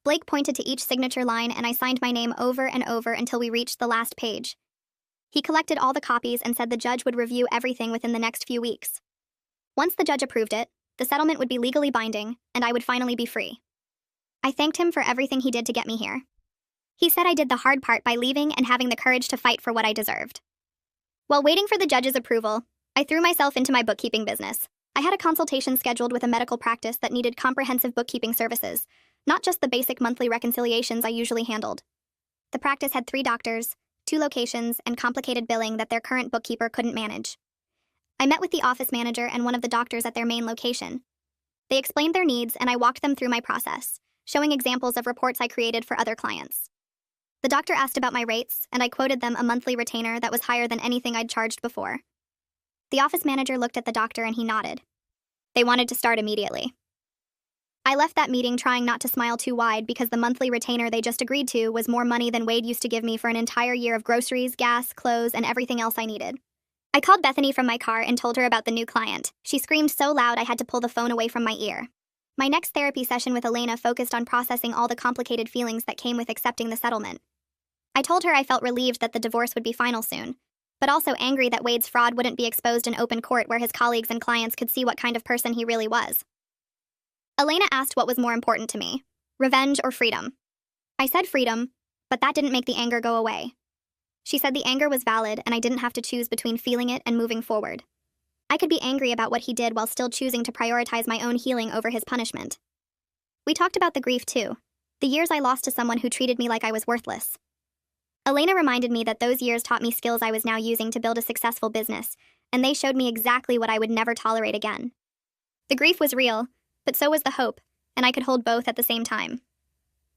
Blake pointed to each signature line, and I signed my name over and over until we reached the last page. He collected all the copies and said the judge would review everything within the next few weeks. Once the judge approved it, the settlement would be legally binding, and I would finally be free. I thanked him for everything he did to get me here. He said I did the hard part by leaving and having the courage to fight for what I deserved. While waiting for the judge's approval, I threw myself into my bookkeeping business. I had a consultation scheduled with a medical practice that needed comprehensive bookkeeping services, not just the basic monthly reconciliations I usually handled. The practice had 3 doctors, 2 locations, and complicated billing that their current bookkeeper couldn't manage. I met with the office manager and one of the doctors at their main location. They explained their needs, and I walked them through my process, showing examples of reports I created for other clients. The doctor asked about my rates, and I quoted them a monthly retainer that was higher than anything I'd charged before. The office manager looked at the doctor and he nodded. They wanted to start immediately. I left that meeting trying not to smile too wide because the monthly retainer they just agreed to was more money than Wade used to give me for an entire year of groceries, gas, clothes, and everything else I needed. I called Bethany from my car and told her about the new client. She screamed so loud I had to pull the phone away from my ear. My next therapy session with Elena focused on processing all the complicated feelings that came with accepting the settlement. I told her I felt relieved that the divorce would be final soon, but also angry that Wade's fraud wouldn't be exposed in open court where his colleagues and clients could see what kind of person he really was. Elena asked what was more important to me, revenge or freedom. I said freedom, but that didn't make the anger go away. She said the anger was valid and I didn't have to choose between feeling it and moving forward. I could be angry about what he did while still choosing to prioritize my own healing over his punishment. We talked about the grief too, the years I lost to someone who treated me like I was worthless. Elena reminded me that those years taught me skills I was now using to build a successful business, and they showed me exactly what I would never tolerate again. The grief was real, but so was the hope, and I could hold both at the same time.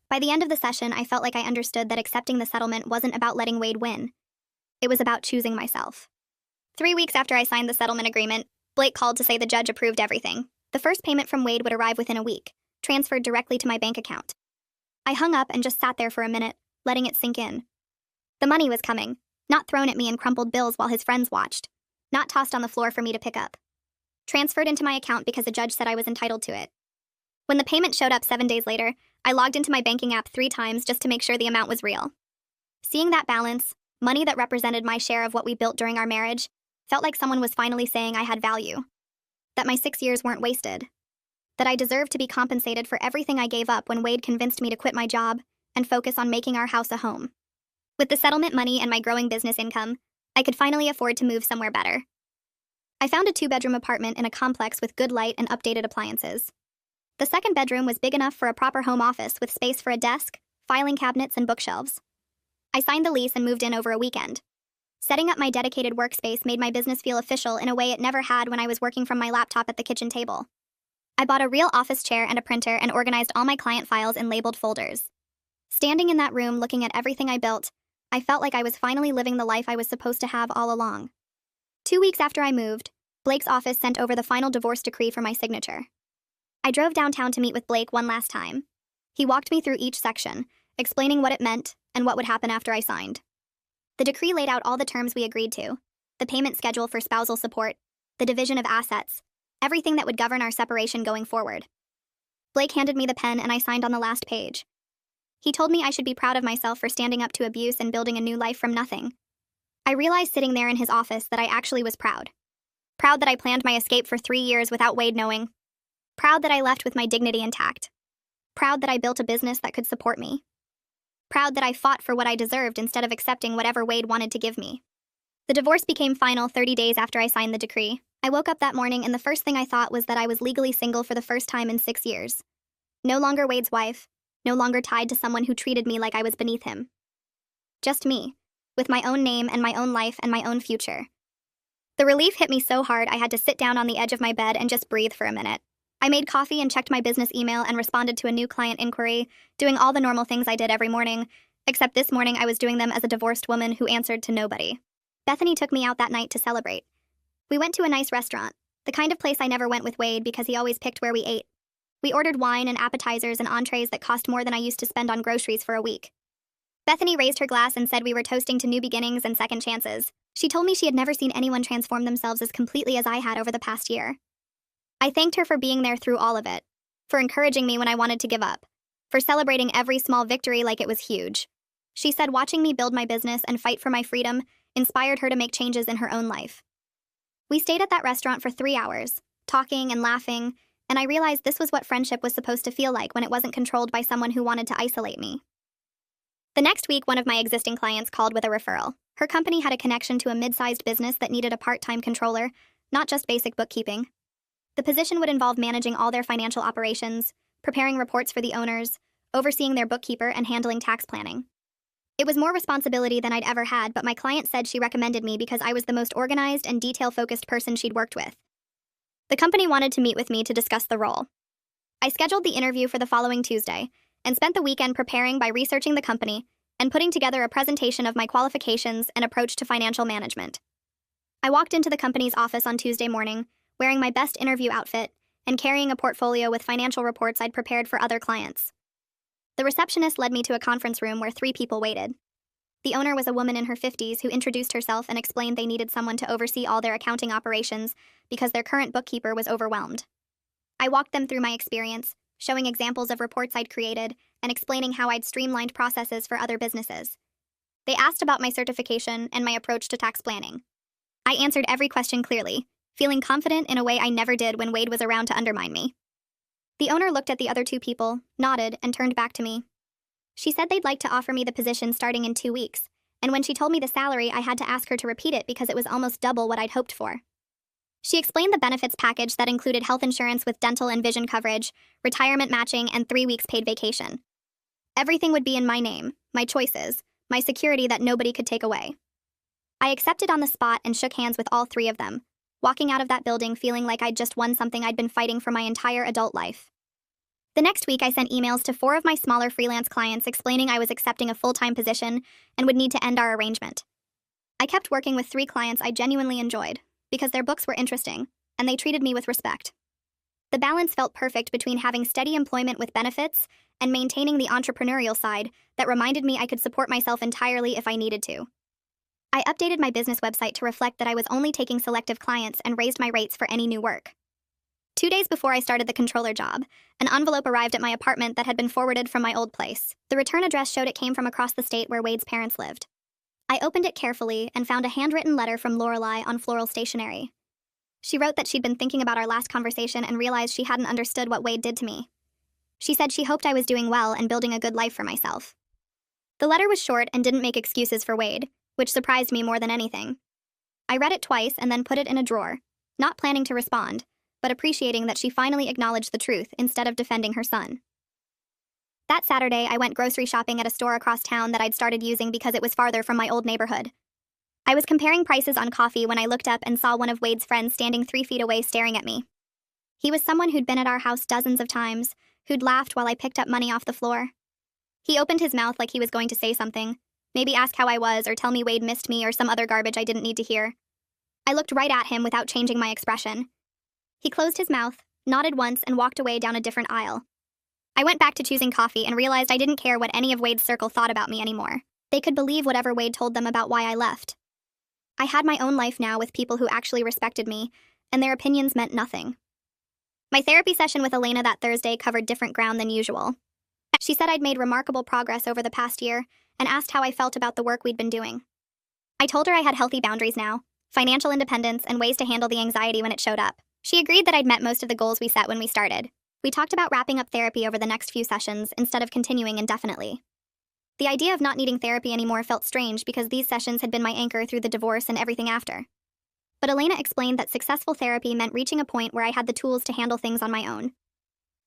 By the end of the session, I felt like I understood that accepting the settlement wasn't about letting Wade win. It was about choosing myself. 3 weeks after I signed the settlement agreement, Blake called to say the judge approved everything. The first payment from Wade would arrive within a week, transferred directly to my bank account. I hung up and just sat there for a minute, letting it sink in. The money was coming, not thrown at me in crumpled bills while his friends watched, not tossed on the floor for me to pick up. Transferred into my account because the judge said I was entitled to it. When the payment showed up 7 days later, I logged into my banking app 3 times just to make sure the amount was real. Seeing that balance, money that represented my share of what we built during our marriage, felt like someone was finally saying I had value. That my 6 years weren't wasted. That I deserved to be compensated for everything I gave up when Wade convinced me to quit my job and focus on making our house a home. With the settlement money and my growing business income, I could finally afford to move somewhere better. I found a 2-bedroom apartment in a complex with good light and updated appliances. The second bedroom was big enough for a proper home office with space for a desk, filing cabinets, and bookshelves. I signed the lease and moved in over a weekend. Setting up my dedicated workspace made my business feel official in a way it never had when I was working from my laptop at the kitchen table. I bought a real office chair and a printer and organized all my client files in labeled folders. Standing in that room looking at everything I built, I felt like I was finally living the life I was supposed to have all along. 2 weeks after I moved, Blake's office sent over the final divorce decree for my signature. I drove downtown to meet with Blake one last time. He walked me through each section, explaining what it meant and what would happen after I signed. The decree laid out all the terms we agreed to, the payment schedule for spousal support, the division of assets, everything that would govern our separation going forward. Blake handed me the pen and I signed on the last page. He told me I should be proud of myself for standing up to abuse and building a new life from nothing. I realized sitting there in his office that I actually was proud. Proud that I planned my escape for 3 years without Wade knowing. Proud that I left with my dignity intact. Proud that I built a business that could support me. Proud that I fought for what I deserved instead of accepting whatever Wade wanted to give me. The divorce became final 30 days after I signed the decree. I woke up that morning and the first thing I thought was that I was legally single for the first time in 6 years. No longer Wade's wife. No longer tied to someone who treated me like I was beneath him. Just me, with my own name and my own life and my own future. The relief hit me so hard I had to sit down on the edge of my bed and just breathe for a minute. I made coffee and checked my business email and responded to a new client inquiry, doing all the normal things I did every morning, except this morning I was doing them as a divorced woman who answered to nobody. Bethany took me out that night to celebrate. We went to a nice restaurant, the kind of place I never went with Wade because he always picked where we ate. We ordered wine and appetizers and entrees that cost more than I used to spend on groceries for a week. Bethany raised her glass and said we were toasting to new beginnings and second chances. She told me she had never seen anyone transform themselves as completely as I had over the past year. I thanked her for being there through all of it, for encouraging me when I wanted to give up, for celebrating every small victory like it was huge. She said watching me build my business and fight for my freedom inspired her to make changes in her own life. We stayed at that restaurant for 3 hours, talking and laughing, and I realized this was what friendship was supposed to feel like when it wasn't controlled by someone who wanted to isolate me. The next week, one of my existing clients called with a referral. Her company had a connection to a mid-sized business that needed a part-time controller, not just basic bookkeeping. The position would involve managing all their financial operations, preparing reports for the owners, overseeing their bookkeeper, and handling tax planning. It was more responsibility than I'd ever had, but my client said she recommended me because I was the most organized and detail-focused person she'd worked with. The company wanted to meet with me to discuss the role. I scheduled the interview for the following Tuesday and spent the weekend preparing by researching the company and putting together a presentation of my qualifications and approach to financial management. I walked into the company's office on Tuesday morning, wearing my best interview outfit and carrying a portfolio with financial reports I'd prepared for other clients. The receptionist led me to a conference room where 3 people waited. The owner was a woman in her 50s who introduced herself and explained they needed someone to oversee all their accounting operations because their current bookkeeper was overwhelmed. I walked them through my experience, showing examples of reports I'd created and explaining how I'd streamlined processes for other businesses. They asked about my certification and my approach to tax planning. I answered every question clearly, feeling confident in a way I never did when Wade was around to undermine me. The owner looked at the other 2 people, nodded, and turned back to me. She said they'd like to offer me the position starting in 2 weeks, and when she told me the salary, I had to ask her to repeat it because it was almost double what I'd hoped for. She explained the benefits package that included health insurance with dental and vision coverage, retirement matching, and 3 weeks paid vacation. Everything would be in my name, my choices, my security that nobody could take away. I accepted on the spot and shook hands with all 3 of them, walking out of that building feeling like I'd just won something I'd been fighting for my entire adult life. The next week, I sent emails to 4 of my smaller freelance clients explaining I was accepting a full-time position and would need to end our arrangement. I kept working with 3 clients I genuinely enjoyed, because their books were interesting, and they treated me with respect. The balance felt perfect between having steady employment with benefits and maintaining the entrepreneurial side that reminded me I could support myself entirely if I needed to. I updated my business website to reflect that I was only taking selective clients and raised my rates for any new work. 2 days before I started the controller job, an envelope arrived at my apartment that had been forwarded from my old place. The return address showed it came from across the state where Wade's parents lived. I opened it carefully and found a handwritten letter from Lorelei on floral stationery. She wrote that she'd been thinking about our last conversation and realized she hadn't understood what Wade did to me. She said she hoped I was doing well and building a good life for myself. The letter was short and didn't make excuses for Wade, which surprised me more than anything. I read it twice and then put it in a drawer, not planning to respond, but appreciating that she finally acknowledged the truth instead of defending her son. That Saturday, I went grocery shopping at a store across town that I'd started using because it was farther from my old neighborhood. I was comparing prices on coffee when I looked up and saw one of Wade's friends standing 3 feet away staring at me. He was someone who'd been at our house dozens of times, who'd laughed while I picked up money off the floor. He opened his mouth like he was going to say something, maybe ask how I was or tell me Wade missed me or some other garbage I didn't need to hear. I looked right at him without changing my expression. He closed his mouth, nodded once, and walked away down a different aisle. I went back to choosing coffee and realized I didn't care what any of Wade's circle thought about me anymore. They could believe whatever Wade told them about why I left. I had my own life now with people who actually respected me, and their opinions meant nothing. My therapy session with Elena that Thursday covered different ground than usual. She said I'd made remarkable progress over the past year and asked how I felt about the work we'd been doing. I told her I had healthy boundaries now, financial independence, and ways to handle the anxiety when it showed up. She agreed that I'd met most of the goals we set when we started. We talked about wrapping up therapy over the next few sessions instead of continuing indefinitely. The idea of not needing therapy anymore felt strange because these sessions had been my anchor through the divorce and everything after. But Elena explained that successful therapy meant reaching a point where I had the tools to handle things on my own.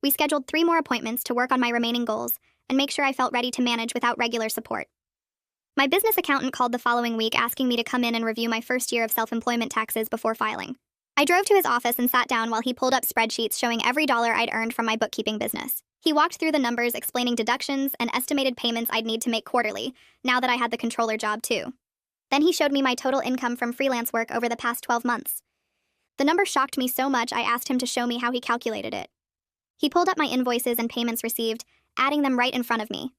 We scheduled 3 more appointments to work on my remaining goals and make sure I felt ready to manage without regular support. My business accountant called the following week asking me to come in and review my first year of self-employment taxes before filing. I drove to his office and sat down while he pulled up spreadsheets showing every dollar I'd earned from my bookkeeping business. He walked through the numbers explaining deductions and estimated payments I'd need to make quarterly, now that I had the controller job too. Then he showed me my total income from freelance work over the past 12 months. The number shocked me so much I asked him to show me how he calculated it. He pulled up my invoices and payments received, adding them right in front of me.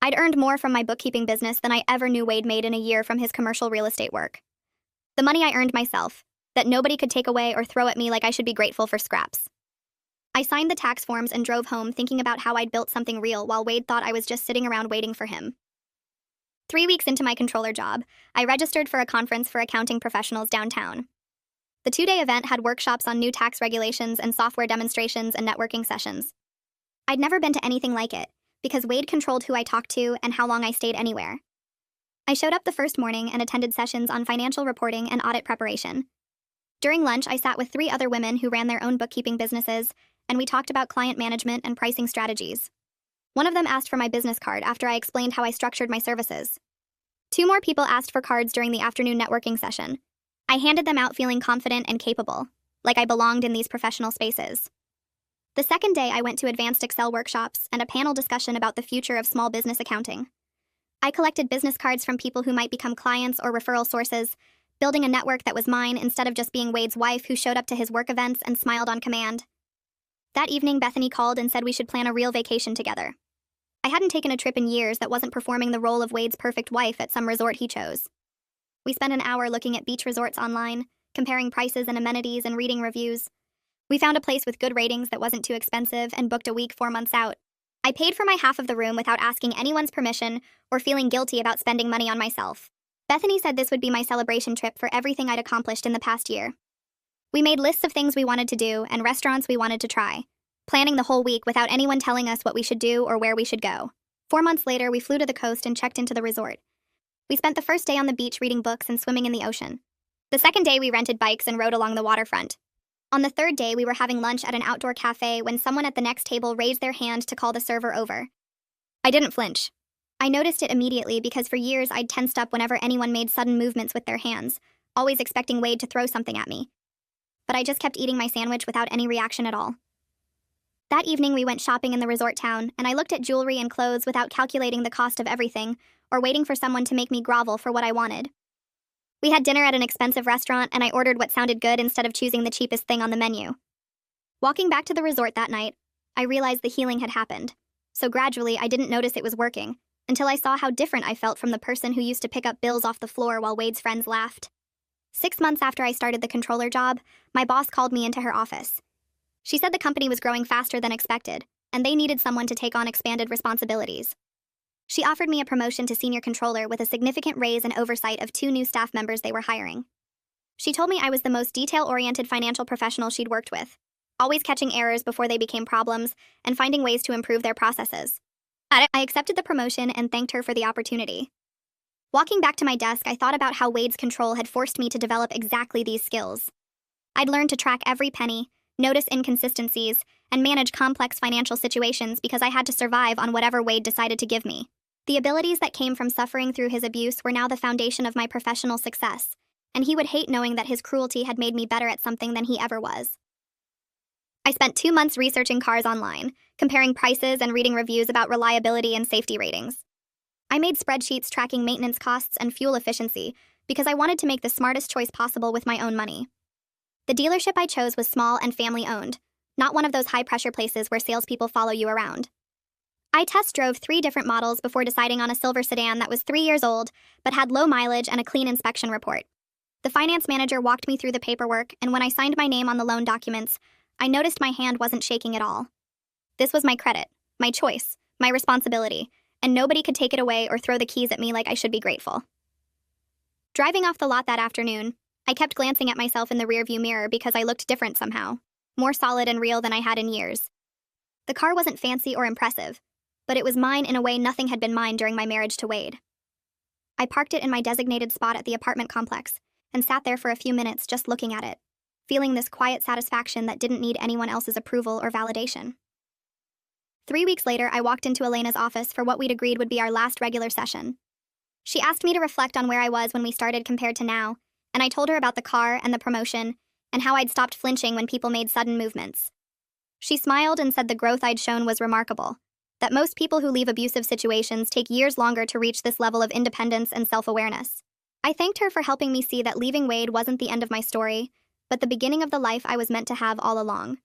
I'd earned more from my bookkeeping business than I ever knew Wade made in a year from his commercial real estate work. The money I earned myself, that nobody could take away or throw at me like I should be grateful for scraps. I signed the tax forms and drove home thinking about how I'd built something real while Wade thought I was just sitting around waiting for him. 3 weeks into my controller job, I registered for a conference for accounting professionals downtown. The 2-day event had workshops on new tax regulations and software demonstrations and networking sessions. I'd never been to anything like it, because Wade controlled who I talked to and how long I stayed anywhere. I showed up the first morning and attended sessions on financial reporting and audit preparation. During lunch, I sat with 3 other women who ran their own bookkeeping businesses, and we talked about client management and pricing strategies. One of them asked for my business card after I explained how I structured my services. Two more people asked for cards during the afternoon networking session. I handed them out feeling confident and capable, like I belonged in these professional spaces. The second day, I went to advanced Excel workshops and a panel discussion about the future of small business accounting. I collected business cards from people who might become clients or referral sources, building a network that was mine instead of just being Wade's wife who showed up to his work events and smiled on command. That evening, Bethany called and said we should plan a real vacation together. I hadn't taken a trip in years that wasn't performing the role of Wade's perfect wife at some resort he chose. We spent an hour looking at beach resorts online, comparing prices and amenities and reading reviews. We found a place with good ratings that wasn't too expensive and booked a week 4 months out. I paid for my half of the room without asking anyone's permission or feeling guilty about spending money on myself. Bethany said this would be my celebration trip for everything I'd accomplished in the past year. We made lists of things we wanted to do and restaurants we wanted to try, planning the whole week without anyone telling us what we should do or where we should go. 4 months later, we flew to the coast and checked into the resort. We spent the first day on the beach reading books and swimming in the ocean. The second day, we rented bikes and rode along the waterfront. On the third day, we were having lunch at an outdoor cafe when someone at the next table raised their hand to call the server over. I didn't flinch. I noticed it immediately because for years I'd tensed up whenever anyone made sudden movements with their hands, always expecting Wade to throw something at me. But I just kept eating my sandwich without any reaction at all. That evening, we went shopping in the resort town, and I looked at jewelry and clothes without calculating the cost of everything or waiting for someone to make me grovel for what I wanted. We had dinner at an expensive restaurant, and I ordered what sounded good instead of choosing the cheapest thing on the menu. Walking back to the resort that night, I realized the healing had happened. So gradually, I didn't notice it was working, until I saw how different I felt from the person who used to pick up bills off the floor while Wade's friends laughed. 6 months after I started the controller job, my boss called me into her office. She said the company was growing faster than expected, and they needed someone to take on expanded responsibilities. She offered me a promotion to senior controller with a significant raise and oversight of 2 new staff members they were hiring. She told me I was the most detail-oriented financial professional she'd worked with, always catching errors before they became problems and finding ways to improve their processes. I accepted the promotion and thanked her for the opportunity. Walking back to my desk, I thought about how Wade's control had forced me to develop exactly these skills. I'd learned to track every penny, notice inconsistencies, and manage complex financial situations because I had to survive on whatever Wade decided to give me. The abilities that came from suffering through his abuse were now the foundation of my professional success, and he would hate knowing that his cruelty had made me better at something than he ever was. I spent 2 months researching cars online, comparing prices and reading reviews about reliability and safety ratings. I made spreadsheets tracking maintenance costs and fuel efficiency because I wanted to make the smartest choice possible with my own money. The dealership I chose was small and family-owned, not one of those high-pressure places where salespeople follow you around. I test drove 3 different models before deciding on a silver sedan that was 3 years old but had low mileage and a clean inspection report. The finance manager walked me through the paperwork, and when I signed my name on the loan documents, I noticed my hand wasn't shaking at all. This was my credit, my choice, my responsibility, and nobody could take it away or throw the keys at me like I should be grateful. Driving off the lot that afternoon, I kept glancing at myself in the rearview mirror because I looked different somehow, more solid and real than I had in years. The car wasn't fancy or impressive, but it was mine in a way nothing had been mine during my marriage to Wade. I parked it in my designated spot at the apartment complex and sat there for a few minutes just looking at it, feeling this quiet satisfaction that didn't need anyone else's approval or validation. 3 weeks later, I walked into Elena's office for what we'd agreed would be our last regular session. She asked me to reflect on where I was when we started compared to now, and I told her about the car and the promotion and how I'd stopped flinching when people made sudden movements. She smiled and said the growth I'd shown was remarkable, that most people who leave abusive situations take years longer to reach this level of independence and self-awareness. I thanked her for helping me see that leaving Wade wasn't the end of my story, but the beginning of the life I was meant to have all along.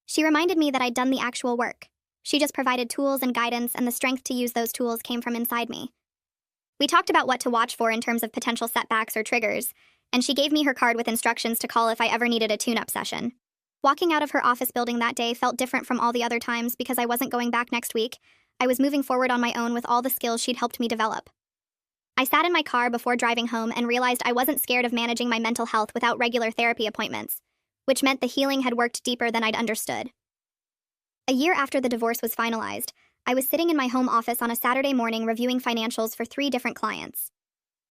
She reminded me that I'd done the actual work. She just provided tools and guidance, and the strength to use those tools came from inside me. We talked about what to watch for in terms of potential setbacks or triggers, and she gave me her card with instructions to call if I ever needed a tune-up session. Walking out of her office building that day felt different from all the other times because I wasn't going back next week. I was moving forward on my own with all the skills she'd helped me develop. I sat in my car before driving home and realized I wasn't scared of managing my mental health without regular therapy appointments, which meant the healing had worked deeper than I'd understood. A year after the divorce was finalized, I was sitting in my home office on a Saturday morning reviewing financials for 3 different clients.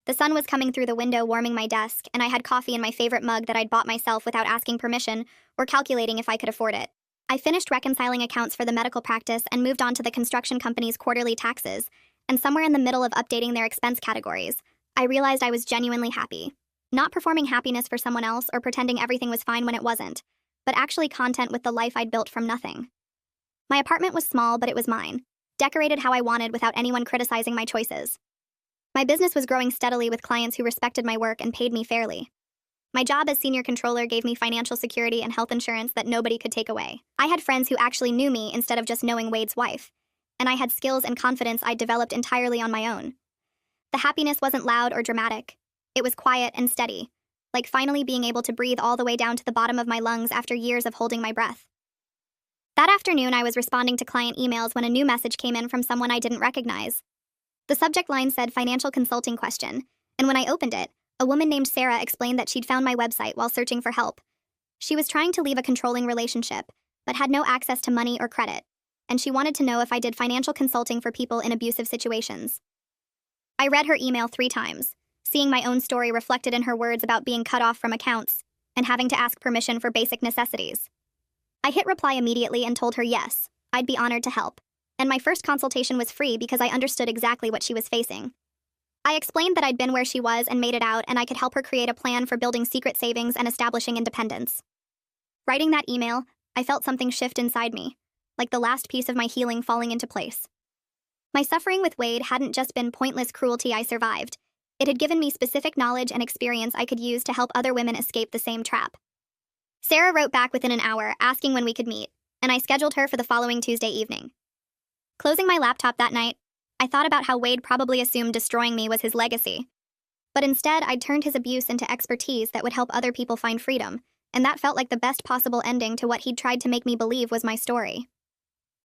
The sun was coming through the window warming my desk, and I had coffee in my favorite mug that I'd bought myself without asking permission or calculating if I could afford it. I finished reconciling accounts for the medical practice and moved on to the construction company's quarterly taxes, and somewhere in the middle of updating their expense categories, I realized I was genuinely happy. Not performing happiness for someone else or pretending everything was fine when it wasn't, but actually content with the life I'd built from nothing. My apartment was small, but it was mine, decorated how I wanted without anyone criticizing my choices. My business was growing steadily with clients who respected my work and paid me fairly. My job as senior controller gave me financial security and health insurance that nobody could take away. I had friends who actually knew me instead of just knowing Wade's wife, and I had skills and confidence I'd developed entirely on my own. The happiness wasn't loud or dramatic. It was quiet and steady, like finally being able to breathe all the way down to the bottom of my lungs after years of holding my breath. That afternoon, I was responding to client emails when a new message came in from someone I didn't recognize. The subject line said financial consulting question, and when I opened it, a woman named Sarah explained that she'd found my website while searching for help. She was trying to leave a controlling relationship, but had no access to money or credit, and she wanted to know if I did financial consulting for people in abusive situations. I read her email 3 times, seeing my own story reflected in her words about being cut off from accounts and having to ask permission for basic necessities. I hit reply immediately and told her yes, I'd be honored to help, and my first consultation was free because I understood exactly what she was facing. I explained that I'd been where she was and made it out, and I could help her create a plan for building secret savings and establishing independence. Writing that email, I felt something shift inside me, like the last piece of my healing falling into place. My suffering with Wade hadn't just been pointless cruelty I survived. It had given me specific knowledge and experience I could use to help other women escape the same trap. Sarah wrote back within an hour, asking when we could meet, and I scheduled her for the following Tuesday evening. Closing my laptop that night, I thought about how Wade probably assumed destroying me was his legacy. But instead, I'd turned his abuse into expertise that would help other people find freedom, and that felt like the best possible ending to what he'd tried to make me believe was my story.